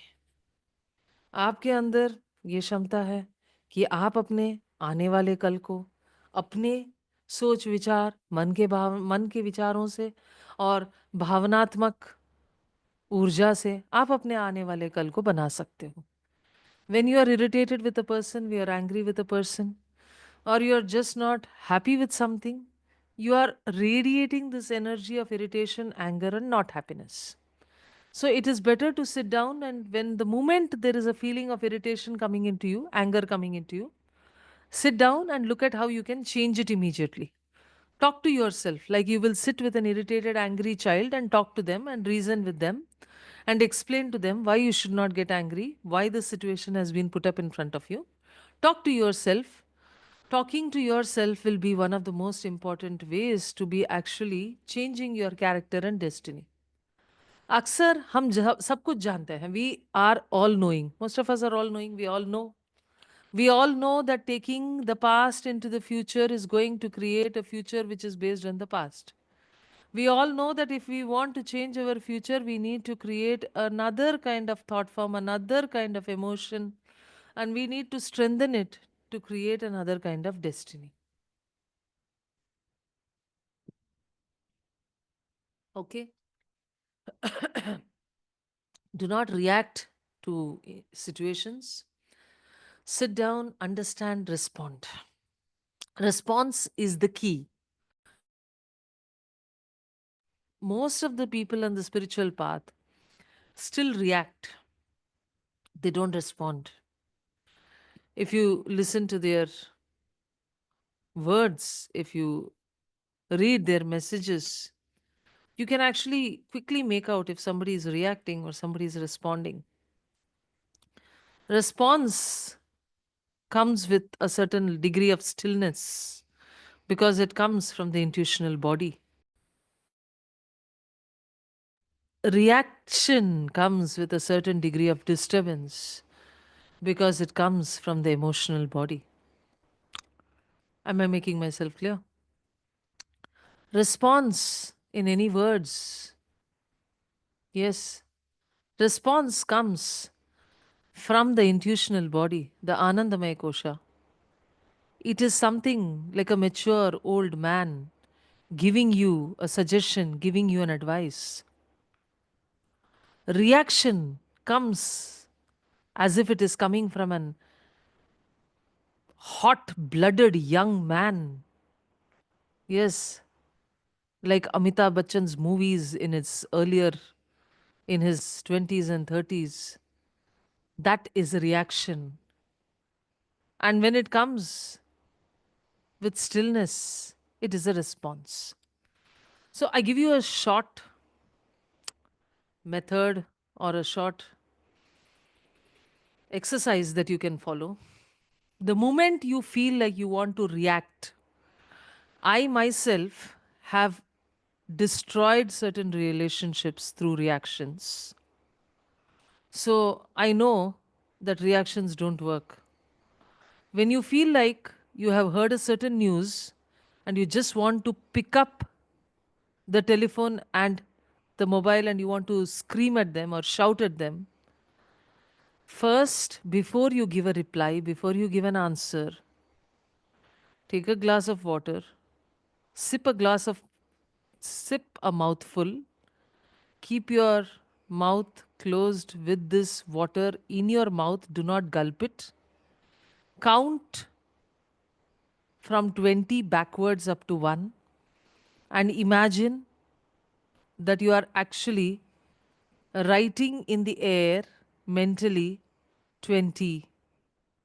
आपके अंदर ये क्षमता है कि आप अपने आने वाले कल को अपने सोच विचार, मन के विचारों से और भावनात्मक ऊर्जा से आप अपने आने वाले कल को बना सकते हो. When you are irritated with a person, we are angry with a person, or you are just not happy with something, you are radiating this energy of irritation, anger, and not happiness. So it is better to sit down, and when the moment there is a feeling of irritation coming into you, anger coming into you, sit down and look at how you can change it immediately. Talk to yourself like you will sit with an irritated, angry child and talk to them and reason with them and explain to them why you should not get angry, why the situation has been put up in front of you. Talk to yourself talking to yourself will be one of the most important ways to be actually changing your character and destiny. अक्सर हम सब कुछ जानते हैं. We are all knowing. Most of us are all knowing. We all know. We all know that taking the past into the future is going to create a future which is based on the past. We all know that if we want to change our future, we need to create another kind of thought form, another kind of emotion, and we need to strengthen it to create another kind of destiny. Okay? Do not react to situations. Sit down, understand, respond. Response is the key. Most of the people on the spiritual path still react, they don't respond. If you listen to their words, if you read their messages, you can actually quickly make out if somebody is reacting or somebody is responding. Response comes with a certain degree of stillness because it comes from the intuitional body. Reaction comes with a certain degree of disturbance because it comes from the emotional body. Am I making myself clear? Response in any words. Yes. Response comes from the intuitional body, the Anandamaya Kosha. It is something like a mature old man giving you a suggestion, giving you an advice. Reaction comes as if it is coming from an hot blooded young man. Yes, like Amitabh Bachchan's movies in its earlier, in his 20s and 30s. That is a reaction. And when it comes with stillness, it is a response. So I give you a short method or a short exercise that you can follow. The moment you feel like you want to react, I myself have destroyed certain relationships through reactions. So I know that reactions don't work. When you feel like you have heard a certain news and you just want to pick up the telephone and the mobile and you want to scream at them or shout at them, first, before you give a reply, before you give an answer, take a glass of water, sip a glass of, sip a mouthful, keep your mouth closed with this water in your mouth, do not gulp it. Count from 20 backwards up to 1 and imagine that you are actually writing in the air mentally 20,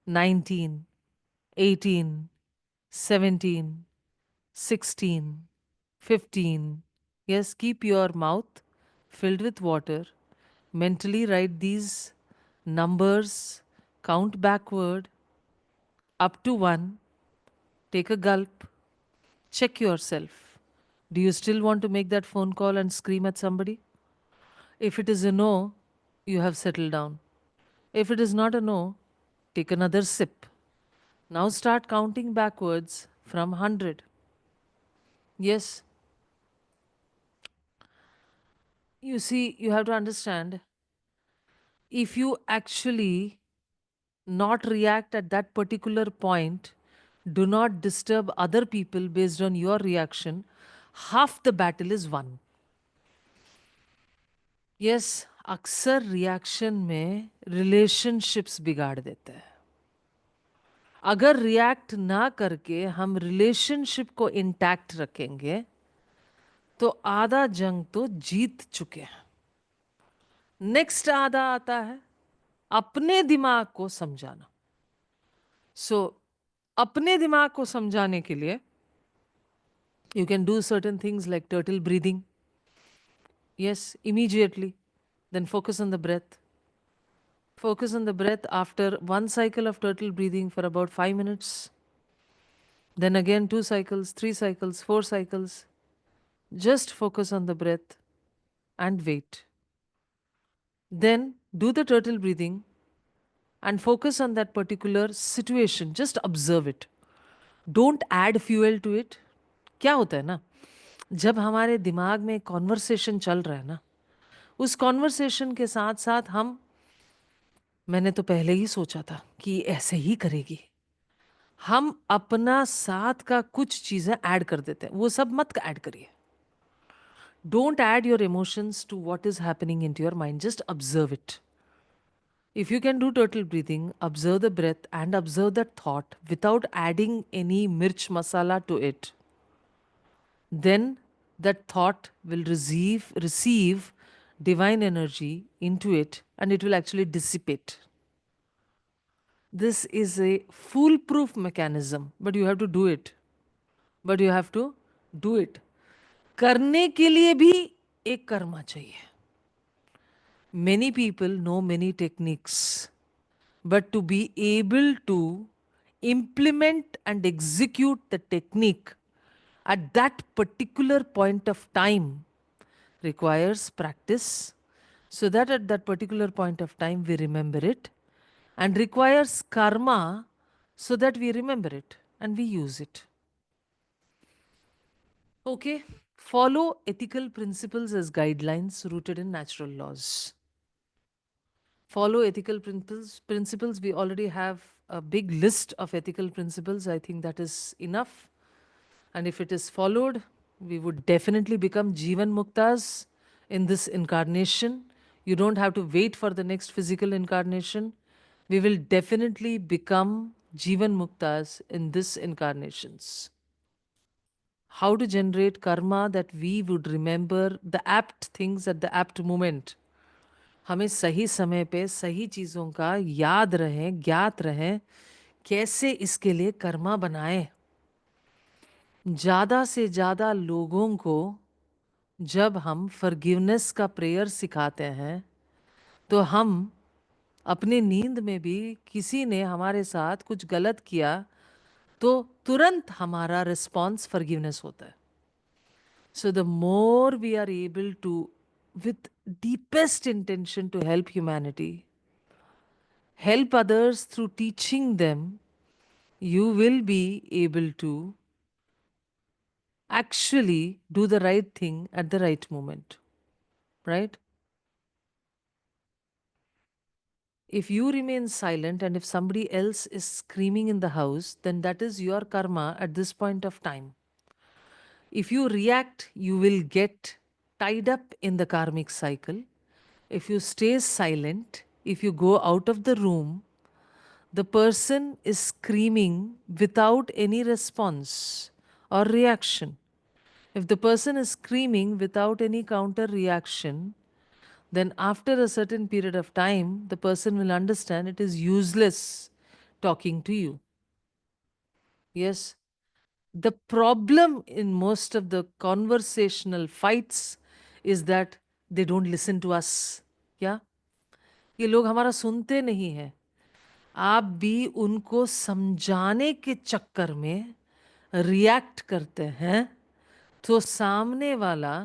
19, 18, 17, 16, 15. Yes, keep your mouth filled with water. Mentally write these numbers, count backward up to 1, take a gulp, check yourself. Do you still want to make that phone call and scream at somebody? If it is a no, you have settled down. If it is not a no, take another sip. Now start counting backwards from 100. Yes, you see, you have to understand if you actually not react at that particular point, do not disturb other people based on your reaction, half the battle is won. Yes अक्सर reaction में relationships बिगाड़ देते हैं. अगर react ना करके हम relationship को इंटैक्ट रखेंगे तो आधा जंग तो जीत चुके हैं. नेक्स्ट आधा आता है अपने दिमाग को समझाना. सो अपने दिमाग को समझाने के लिए you can do certain things like turtle breathing. Yes, immediately. Then focus on the breath. Focus on the breath after one cycle of turtle breathing for about 5 minutes. Then again 2 cycles, 3 cycles, 4 cycles. Just focus on the breath and wait. Then do the turtle breathing and focus on that particular situation. Just observe it. Don't add fuel to it. क्या होता है ना, जब हमारे दिमाग में conversation चल रहा है ना, उस कॉन्वर्सेशन के साथ साथ मैंने तो पहले ही सोचा था कि ऐसे ही करेगी, हम अपना साथ का कुछ चीजें ऐड कर देते हैं। वो सब मत ऐड करिए। Don't add your emotions to what is happening into your mind, just observe it. If you can do turtle breathing, observe the breath and observe that thought without adding any mirch masala to it, then that thought will receive divine energy into it and it will actually dissipate. This is a foolproof mechanism, but you have to do it. But you have to do it. करने के लिए भी एक कर्मा चाहिए। Many people know many techniques, but to be able to implement and execute the technique at that particular point of time requires practice, so that at that particular point of time we remember it, and requires karma so that we remember it and we use it. Okay, follow ethical principles as guidelines rooted in natural laws. Follow ethical principles. We already have a big list of ethical principles. I think that is enough. And if it is followed, we would definitely become Jivan Muktas in this incarnation. You don't have to wait for the next physical incarnation. We will definitely become Jivan Muktas in this incarnations. How to generate karma that we would remember the apt things at the apt moment. हमें सही समय पे सही चीज़ों का याद रहे, ज्ञात रहे, कैसे इसके लिए कर्मा बनाएं। ज़्यादा से ज़्यादा लोगों को जब हम फॉरगिवनेस का प्रेयर सिखाते हैं, तो हम अपनी नींद में भी किसी ने हमारे साथ कुछ गलत किया तो तुरंत हमारा रिस्पॉन्स फॉरगिवनेस होता है। So the more we are able to, with deepest intention to help humanity, help others through teaching them, you will be able to actually do the right thing at the right moment. Right? If you remain silent and if somebody else is screaming in the house, then that is your karma at this point of time. If you react, you will get tied up in the karmic cycle. If you stay silent, if you go out of the room, the person is screaming without any response or reaction. If the person is screaming without any counter reaction, then after a certain period of time, the person will understand it is useless talking to you. Yes. The problem in most of the conversational fights is that they don't listen to us. क्या? ये लोग हमारा सुनते नहीं हैं। आप भी उनको समझाने के चक्कर में रिएक्ट करते हैं, तो सामने वाला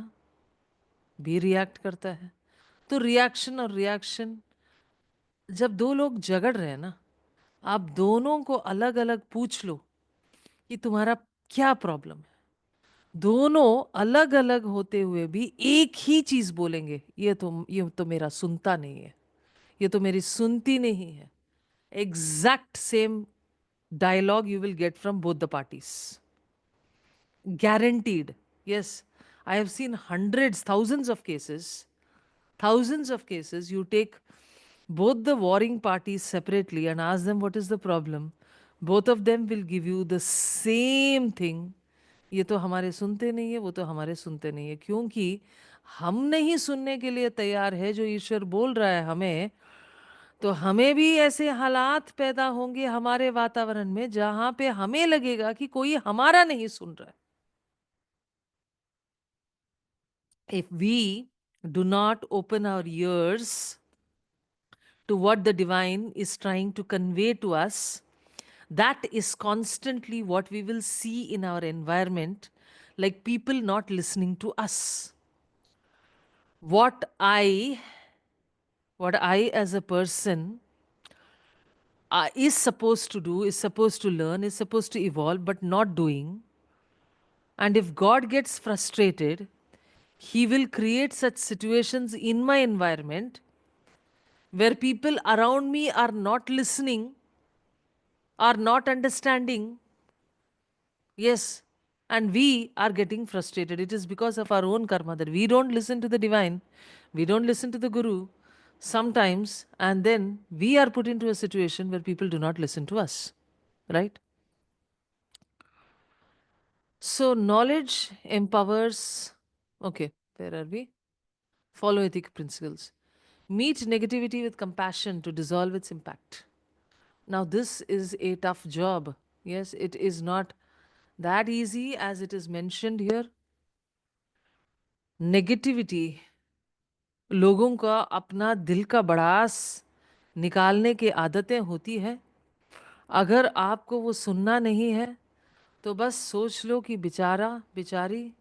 भी रिएक्ट करता है। तो रिएक्शन और रिएक्शन, जब दो लोग झगड़ रहे हैं ना, आप दोनों को अलग अलग पूछ लो कि तुम्हारा क्या प्रॉब्लम है। दोनों अलग अलग होते हुए भी एक ही चीज बोलेंगे, ये तो मेरा सुनता नहीं है, ये तो मेरी सुनती नहीं है। Exact same dialogue you will get from both the parties. Guaranteed. Yes, I have seen hundreds, thousands of cases. Thousands of cases. You take both the warring parties separately and ask them what is the problem. Both of them will give you the same thing. ये तो हमारे सुनते नहीं है, वो तो हमारे सुनते नहीं है। क्योंकि हम नहीं सुनने के लिए तैयार है जो ईश्वर बोल रहा है हमें, तो हमें भी ऐसे हालात पैदा होंगे हमारे वातावरण में जहां पे हमें लगेगा कि कोई हमारा नहीं सुन रहा है। If we do not open our ears to what the divine is trying to convey to us, That is constantly what we will see in our environment, like people not listening to us. What I as a person is supposed to do, is supposed to learn, is supposed to evolve, but not doing. And if God gets frustrated, He will create such situations in my environment where people around me are not listening, are not understanding. Yes. And we are getting frustrated. It is because of our own karma that we don't listen to the divine, we don't listen to the guru sometimes, and then we are put into a situation where people do not listen to us. Right? So, knowledge empowers. Okay, where are we? Follow ethic principles. Meet negativity with compassion to dissolve its impact. Now, this is a tough job. Yes, it is not that easy as it is mentioned here. Negativity लोगों का अपना दिल का भड़ास निकालने की आदतें होती है। अगर आपको वो सुनना नहीं है तो बस सोच लो कि बेचारा बेचारी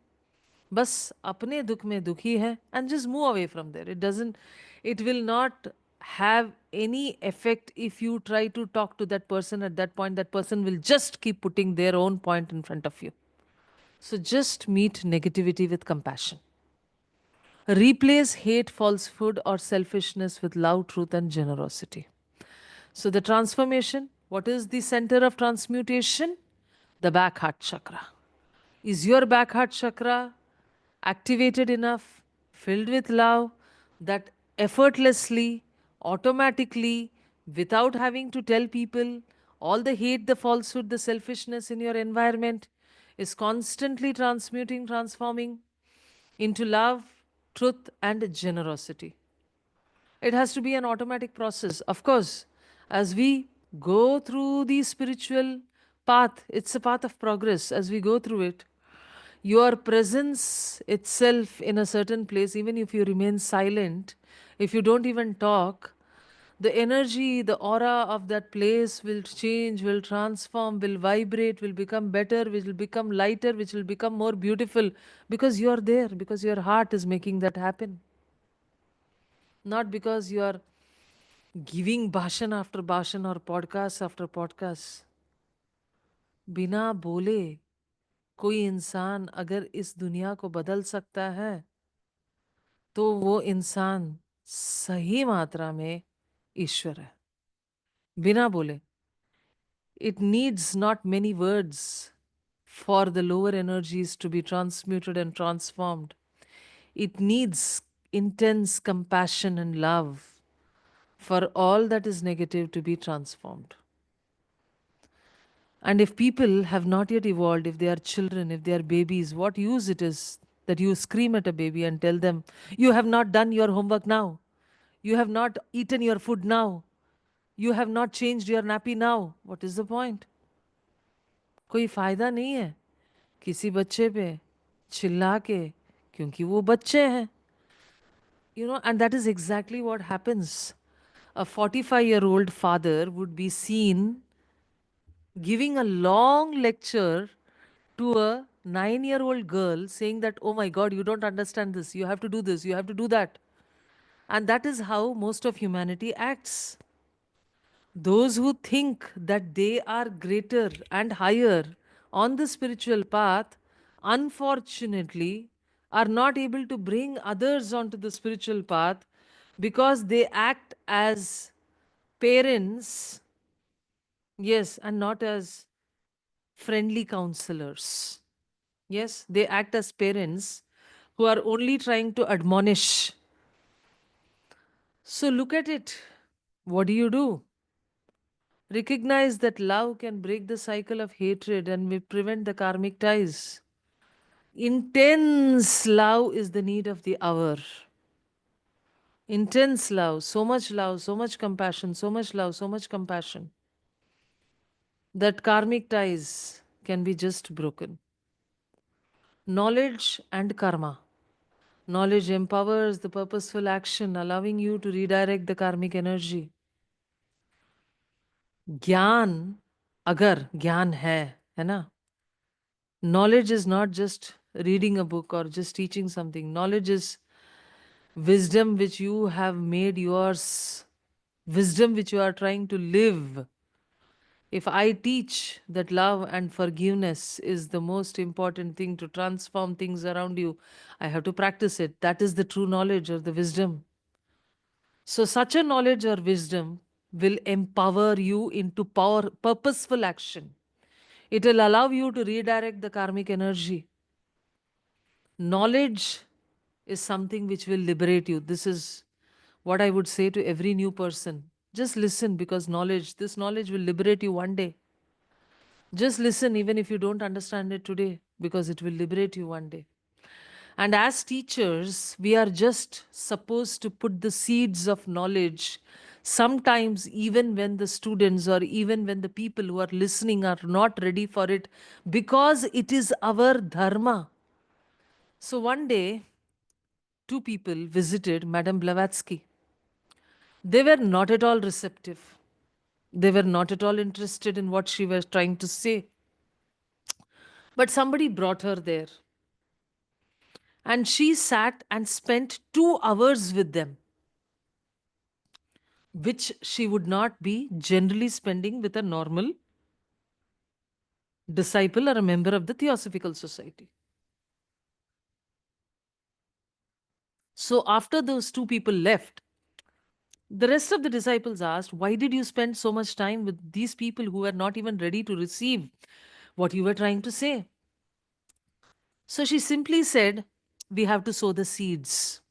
बस अपने दुख में दुखी है, and just move away from there. It will not have any effect if you try to talk to that person at that point. That person will just keep putting their own point in front of you. So just meet negativity with compassion. Replace hate, falsehood, or selfishness with love, truth, and generosity. So, the transformation, what is the center of transmutation? The back heart chakra. Is your back heart chakra activated enough, filled with love, that effortlessly, automatically, without having to tell people, all the hate, the falsehood, the selfishness in your environment is constantly transmuting, transforming into love, truth, and generosity? It has to be an automatic process. Of course, as we go through the spiritual path, it's a path of progress. As we go through it, your presence itself in a certain place, even if you remain silent, if you don't even talk, the energy, the aura of that place will change, will transform, will vibrate, will become better, which will become lighter, which will become more beautiful, because you are there, because your heart is making that happen. Not because you are giving bhashan after bhashan or podcast after podcast. बिना बोले कोई इंसान अगर इस दुनिया को बदल सकता है तो वो इंसान सही मात्रा में ईश्वर है। बिना बोले, it needs not many words for the lower energies to be transmuted and transformed. It needs intense compassion and love for all that is negative to be transformed. And if people have not yet evolved, if they are children, if they are babies, what use it is that you scream at a baby and tell them, you have not done your homework now, you have not eaten your food now, you have not changed your nappy now? What is the point? कोई फायदा नहीं है किसी बच्चे पे चिल्ला के, क्योंकि वो बच्चे हैं. And that is exactly what happens. A 45-year-old father would be seen giving a long lecture to a 9-year-old girl saying that, oh my God, you don't understand this, you have to do this, you have to do that. And that is how most of humanity acts. Those who think that they are greater and higher on the spiritual path, unfortunately, are not able to bring others onto the spiritual path because they act as parents, yes, and not as friendly counselors. Yes, they act as parents who are only trying to admonish. So look at it. What do? Recognize that love can break the cycle of hatred and may prevent the karmic ties. Intense love is the need of the hour. Intense love, so much compassion, so much love, so much compassion, that karmic ties can be just broken. Knowledge and karma. Knowledge empowers the purposeful action, allowing you to redirect the karmic energy. Gyan अगर ज्ञान है ना, knowledge is not just reading a book or just teaching something. Knowledge is wisdom which you have made yours, wisdom which you are trying to live. If I teach that love and forgiveness is the most important thing to transform things around you, I have to practice it. That is the true knowledge or the wisdom. So, such a knowledge or wisdom will empower you into purposeful action. It will allow you to redirect the karmic energy. Knowledge is something which will liberate you. This is what I would say to every new person. Just listen, because this knowledge will liberate you one day. Just listen, even if you don't understand it today, because it will liberate you one day. And as teachers, we are just supposed to put the seeds of knowledge. Sometimes, even when the students or even when the people who are listening are not ready for it, because it is our dharma. So one day, two people visited Madame Blavatsky. They were not at all receptive. They were not at all interested in what she was trying to say. But somebody brought her there. And she sat and spent 2 hours with them, which she would not be generally spending with a normal disciple or a member of the Theosophical Society. So after those two people left, the rest of the disciples asked, "Why did you spend so much time with these people who were not even ready to receive what you were trying to say?" So she simply said, "We have to sow the seeds."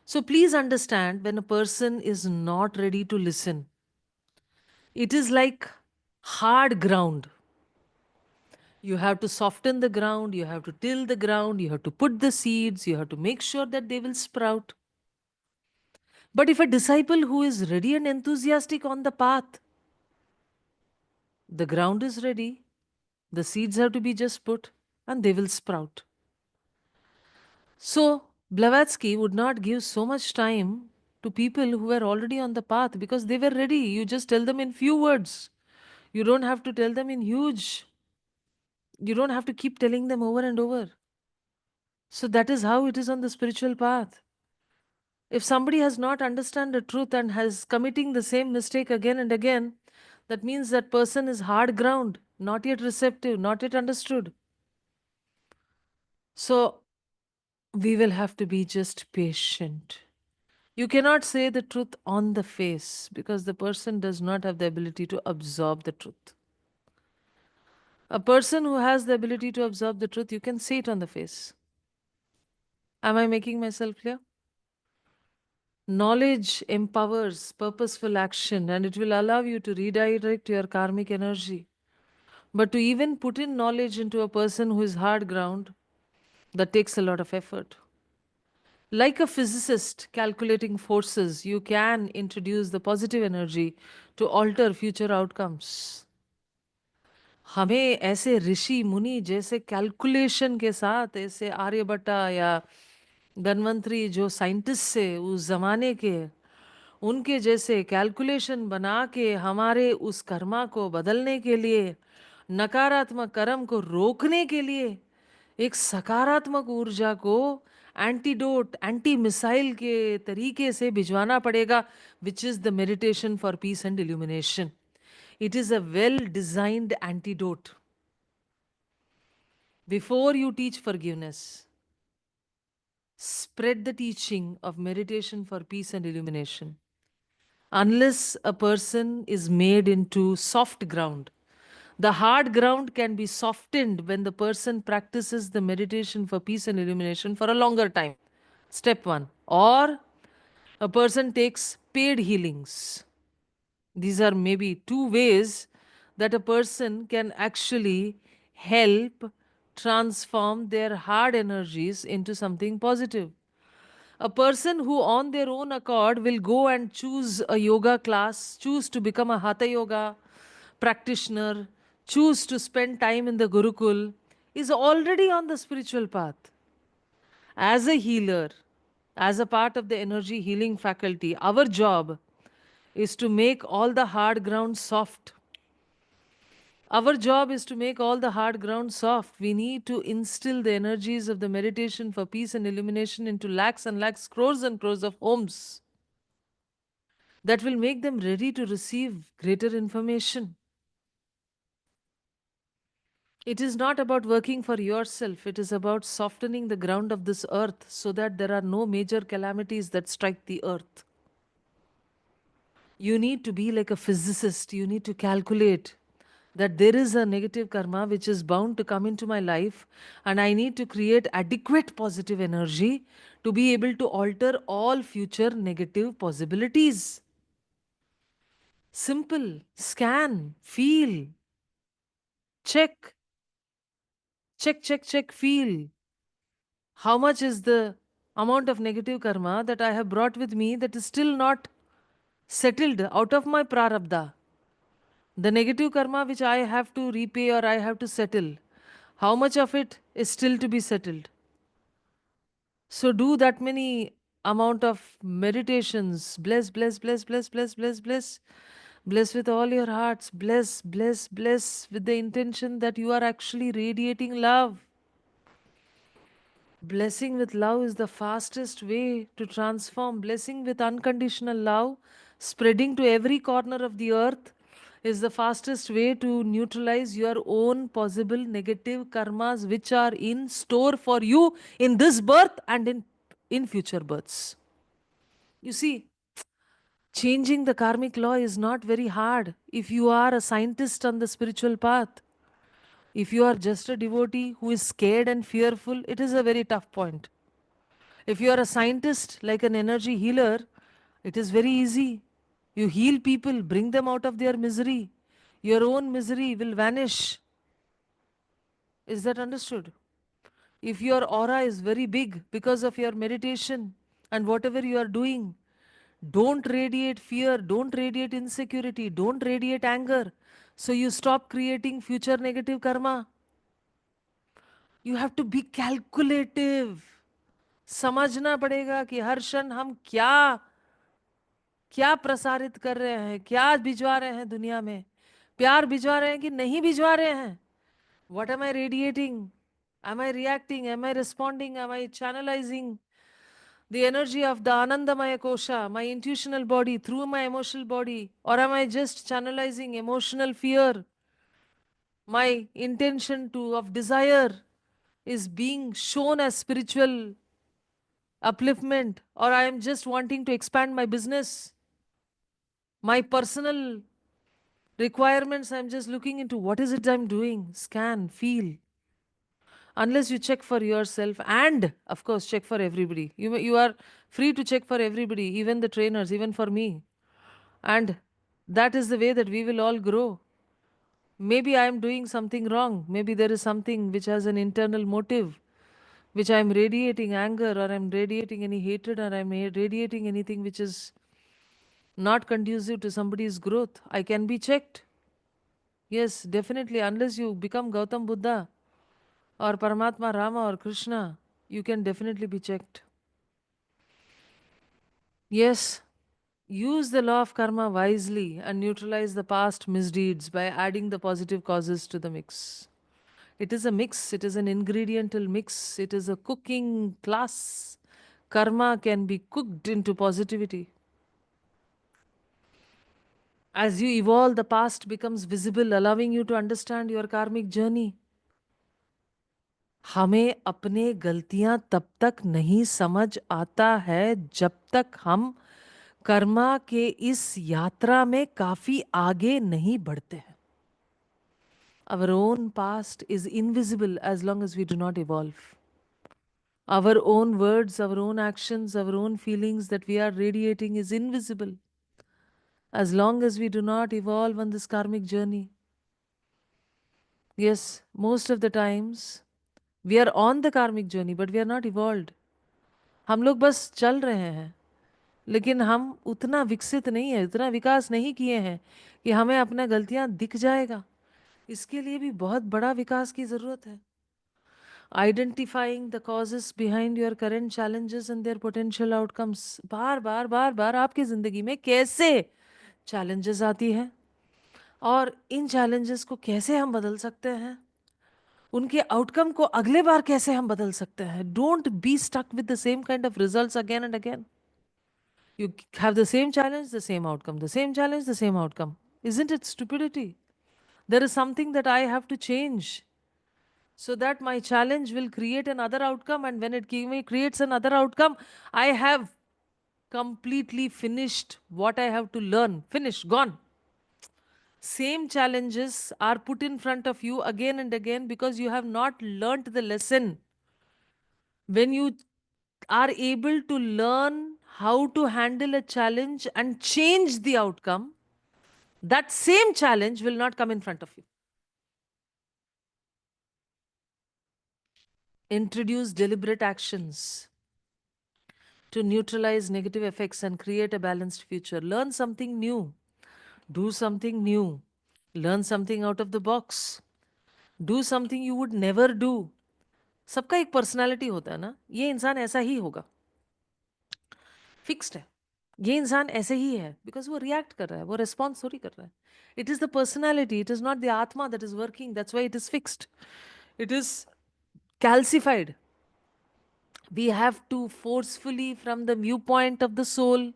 So please understand, when a person is not ready to listen, it is like hard ground. You have to soften the ground, you have to till the ground, you have to put the seeds, you have to make sure that they will sprout. But if a disciple who is ready and enthusiastic on the path, the ground is ready, the seeds have to be just put, and they will sprout. So, Blavatsky would not give so much time to people who were already on the path because they were ready. You just tell them in few words. You don't have to tell them in huge. You don't have to keep telling them over and over. So that is how it is on the spiritual path. If somebody has not understand the truth and has committing the same mistake again and again, that means that person is hard ground, not yet receptive, not yet understood. So we will have to be just patient. You cannot say the truth on the face because the person does not have the ability to absorb the truth. A person who has the ability to absorb the truth, you can say it on the face. Am I making myself clear? Knowledge empowers purposeful action and it will allow you to redirect your karmic energy. But to even put in knowledge into a person who is hard ground, that takes a lot of effort. Like a physicist calculating forces, you can introduce the positive energy to alter future outcomes. हमें ऐसे ऋषि मुनि जैसे calculation के साथ, ऐसे आर्यभट्टा या धन्वंतरी जो scientist से उस जमाने के, उनके जैसे कैलकुलेशन बना के हमारे उस कर्मा को बदलने के लिए, नकारात्मक कर्म को रोकने के लिए एक सकारात्मक ऊर्जा को एंटीडोट, एंटी मिसाइल के तरीके से भिजवाना पड़ेगा, which is the meditation for piece and illumination. It is a well designed antidote. Before you teach forgiveness, spread the teaching of meditation for peace and illumination. Unless a person is made into soft ground, the hard ground can be softened when the person practices the meditation for peace and illumination for a longer time. Step one. Or a person takes paid healings. These are maybe two ways that a person can actually help transform their hard energies into something positive. A person who, on their own accord, will go and choose a yoga class, choose to become a hatha yoga practitioner, choose to spend time in the Gurukul, is already on the spiritual path. As a healer, as a part of the energy healing faculty, our job is to make all the hard ground soft. Our job is to make all the hard ground soft. We need to instill the energies of the meditation for peace and illumination into lakhs and lakhs, crores and crores of homes that will make them ready to receive greater information. It is not about working for yourself, it is about softening the ground of this earth so that there are no major calamities that strike the earth. You need to be like a physicist, you need to calculate that there is a negative karma which is bound to come into my life, and I need to create adequate positive energy to be able to alter all future negative possibilities. Simple. Scan, feel, check, check, feel. How much is the amount of negative karma that I have brought with me that is still not settled out of my prarabdha? The negative karma which I have to repay or I have to settle, how much of it is still to be settled? So do that many amount of meditations. Bless, bless, bless, bless, bless, bless, bless. Bless with all your hearts. Bless, bless, bless with the intention that you are actually radiating love. Blessing with love is the fastest way to transform. Blessing with unconditional love, spreading to every corner of the earth, is the fastest way to neutralize your own possible negative karmas which are in store for you in this birth and in future births. You see, changing the karmic law is not very hard if you are a scientist on the spiritual path. If you are just a devotee who is scared and fearful, it is a very tough point. If you are a scientist, like an energy healer, it is very easy. You heal people, bring them out of their misery. Your own misery will vanish. Is that understood? If your aura is very big because of your meditation and whatever you are doing, don't radiate fear, don't radiate insecurity, don't radiate anger. So you stop creating future negative karma. You have to be calculative. समझना पड़ेगा कि हर क्षण हम क्या क्या प्रसारित कर रहे हैं, क्या भिजवा रहे हैं दुनिया में, प्यार भिजवा रहे हैं कि नहीं भिजवा रहे हैं. What am I radiating? Am I reacting? Am I responding? Am I channelizing the energy of the Anandamaya Kosha, my intuitional body, through my emotional body? Or am I just channelizing emotional fear? My intention to of desire is being shown as spiritual upliftment, or I am just wanting to expand my business, my personal requirements. I'm just looking into what is it I'm doing. Scan, feel. Unless you check for yourself, and of course check for everybody. You are free to check for everybody, even the trainers, even for me. And that is the way that we will all grow. Maybe I am doing something wrong. Maybe there is something which has an internal motive, which I am radiating anger, or I'm radiating any hatred, or I'm radiating anything which is not conducive to somebody's growth. I can be checked. Yes, definitely. Unless you become Gautam Buddha or Paramatma Rama or Krishna, you can definitely be checked. Yes, use the law of karma wisely and neutralize the past misdeeds by adding the positive causes to the mix. It is a mix, it is an ingrediental mix, it is a cooking class. Karma can be cooked into positivity. As you evolve, the past becomes visible, allowing you to understand your karmic journey. हमें अपने गलतियां तब तक नहीं समझ आता है जब तक हम कर्मा के इस यात्रा में काफी आगे नहीं बढ़ते हैं. Our own past is invisible as long as we do not evolve. Our own words, our own actions, our own feelings that we are radiating is invisible as long as we do not evolve on this karmic journey. Yes, most of the times we are on the karmic journey, but we are not evolved. हम लोग बस चल रहे हैं, लेकिन हम उतना विकसित नहीं है, उतना विकास नहीं किए हैं कि हमें अपना गलतियां दिख जाएगा. इसके लिए भी बहुत बड़ा विकास की जरूरत है. Identifying the causes behind your current challenges and their potential outcomes. बार बार बार बार आपकी जिंदगी में कैसे चैलेंजेस आती है, और इन चैलेंजेस को कैसे हम बदल सकते हैं, उनके आउटकम को अगले बार कैसे हम बदल सकते हैं. Don't be stuck with the same kind of results again and again. You have the same challenge, the same outcome, the same challenge, the same outcome. Isn't it stupidity? There is something that I have to change so that my challenge will create another outcome. And when it creates another outcome, I have completely finished what I have to learn. Finished, gone. Same challenges are put in front of you again and again because you have not learnt the lesson. When you are able to learn how to handle a challenge and change the outcome, that same challenge will not come in front of you. Introduce deliberate actions to neutralize negative effects and create a balanced future. Learn something new. Do something new. Learn something out of the box. Do something you would never do. सबका एक personality होता है ना, ये इंसान ऐसा ही होगा, fixed है. ये इंसान ऐसे ही है बिकॉज वो रिएक्ट कर रहा है, वो रिस्पॉन्स थोड़ी कर रहा है. It is the personality, it is not the atma that is working. That's why it is fixed. It is calcified. We have to forcefully, from the viewpoint of the soul,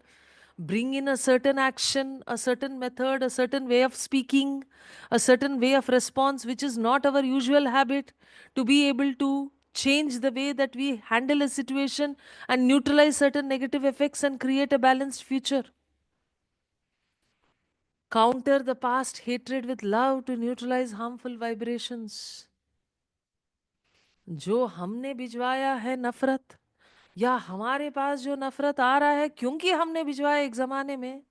bring in a certain action, a certain method, a certain way of speaking, a certain way of response, which is not our usual habit, to be able to change the way that we handle a situation and neutralize certain negative effects and create a balanced future. Counter the past hatred with love to neutralize harmful vibrations. जो हमने भिजवाया है नफरत, या हमारे पास जो नफरत आ रहा है क्योंकि हमने भिजवाया एक जमाने में,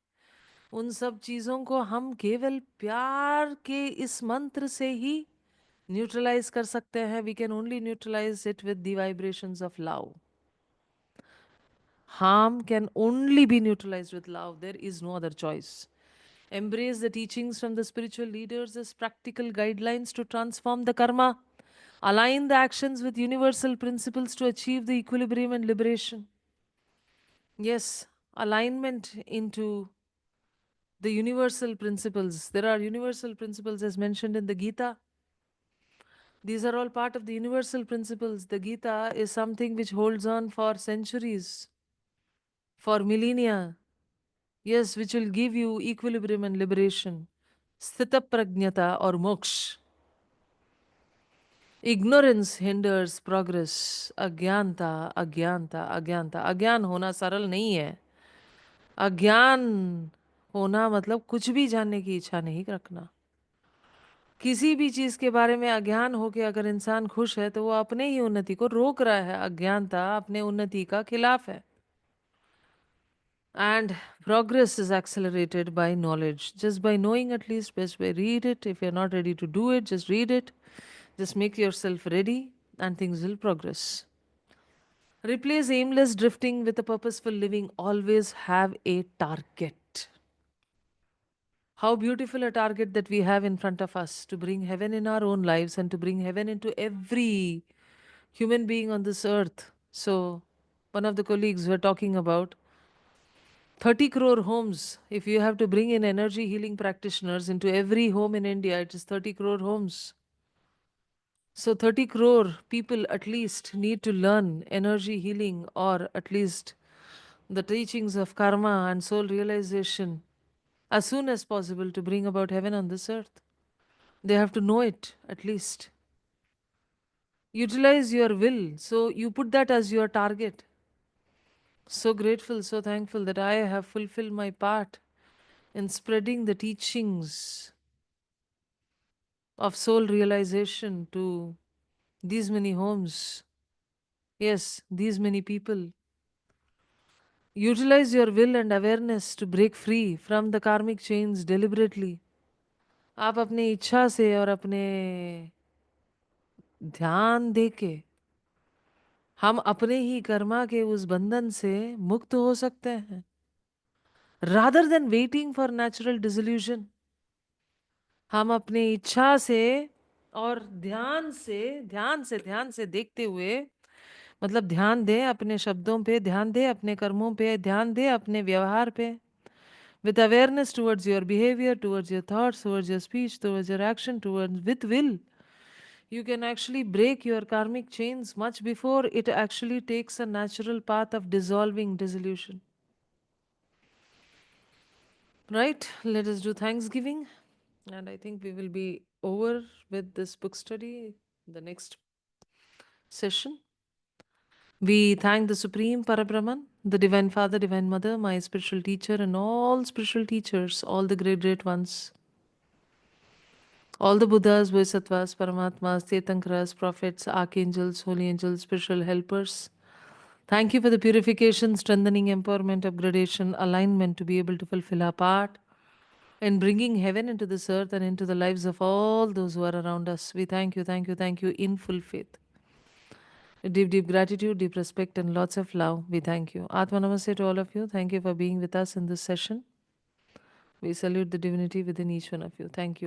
उन सब चीजों को हम केवल प्यार के इस मंत्र से ही न्यूट्रलाइज कर सकते हैं. We can only neutralize it with the vibrations of love. Harm can only be neutralized with love. There is no other choice. Embrace the teachings from the spiritual leaders as practical guidelines to transform the karma. Align the actions with universal principles to achieve the equilibrium and liberation. Yes, alignment into the universal principles. There are universal principles as mentioned in the Gita. These are all part of the universal principles. The Gita is something which holds on for centuries, for millennia. Yes, which will give you equilibrium and liberation. Sthita prajnata or moksha. Ignorance hinders progress. Agyanta, agyanta, agyanta. अज्ञान होना सरल नहीं है. अज्ञान होना मतलब कुछ भी जानने की इच्छा नहीं रखना. किसी भी चीज के बारे में अज्ञान होके अगर इंसान खुश है तो वो अपने ही उन्नति को रोक रहा है. अज्ञानता अपने उन्नति का खिलाफ है. And progress is accelerated by knowledge. Just by knowing, at least, best way, read it. If you're not ready to do it, just read it. Just make yourself ready and things will progress. Replace aimless drifting with a purposeful living. Always have a target. How beautiful a target that we have in front of us to bring heaven in our own lives and to bring heaven into every human being on this earth. So, one of the colleagues were talking about 30 crore homes. If you have to bring in energy healing practitioners into every home in India, it is 30 crore homes. So 30 crore people at least need to learn energy healing, or at least the teachings of karma and soul realization as soon as possible to bring about heaven on this earth. They have to know it at least. Utilize your will. So you put that as your target. So grateful, so thankful that I have fulfilled my part in spreading the teachings of soul realization to these many homes. Yes, these many people. Utilize your will and awareness to break free from the karmic chains deliberately. आप अपनी इच्छा से और अपने ध्यान देके हम अपने ही कर्मा के उस बंधन से मुक्त हो सकते हैं. Rather than waiting for natural dissolution, हम अपनी इच्छा से और ध्यान से देखते हुए, मतलब ध्यान दें अपने शब्दों पे, ध्यान दें अपने कर्मों पे, ध्यान दें अपने व्यवहार पे, with awareness towards your behavior, towards your thoughts, towards your speech, towards your action, towards with will, you can actually break your karmic chains much before it actually takes a natural path of dissolving dissolution. Right? Let us do Thanksgiving. And I think we will be over with this book study the next session. We thank the Supreme Parabrahman, the Divine Father, Divine Mother, my spiritual teacher, and all spiritual teachers, all the great, great ones, all the Buddhas, Bodhisattvas, Paramatmas, Tirthankaras, prophets, archangels, holy angels, spiritual helpers. Thank you for the purification, strengthening, empowerment, upgradation, alignment to be able to fulfill our part in bringing heaven into this earth and into the lives of all those who are around us. We thank you, thank you, thank you in full faith. Deep, deep gratitude, deep respect, and lots of love. We thank you. Atma Namaste to all of you. Thank you for being with us in this session. We salute the divinity within each one of you. Thank you.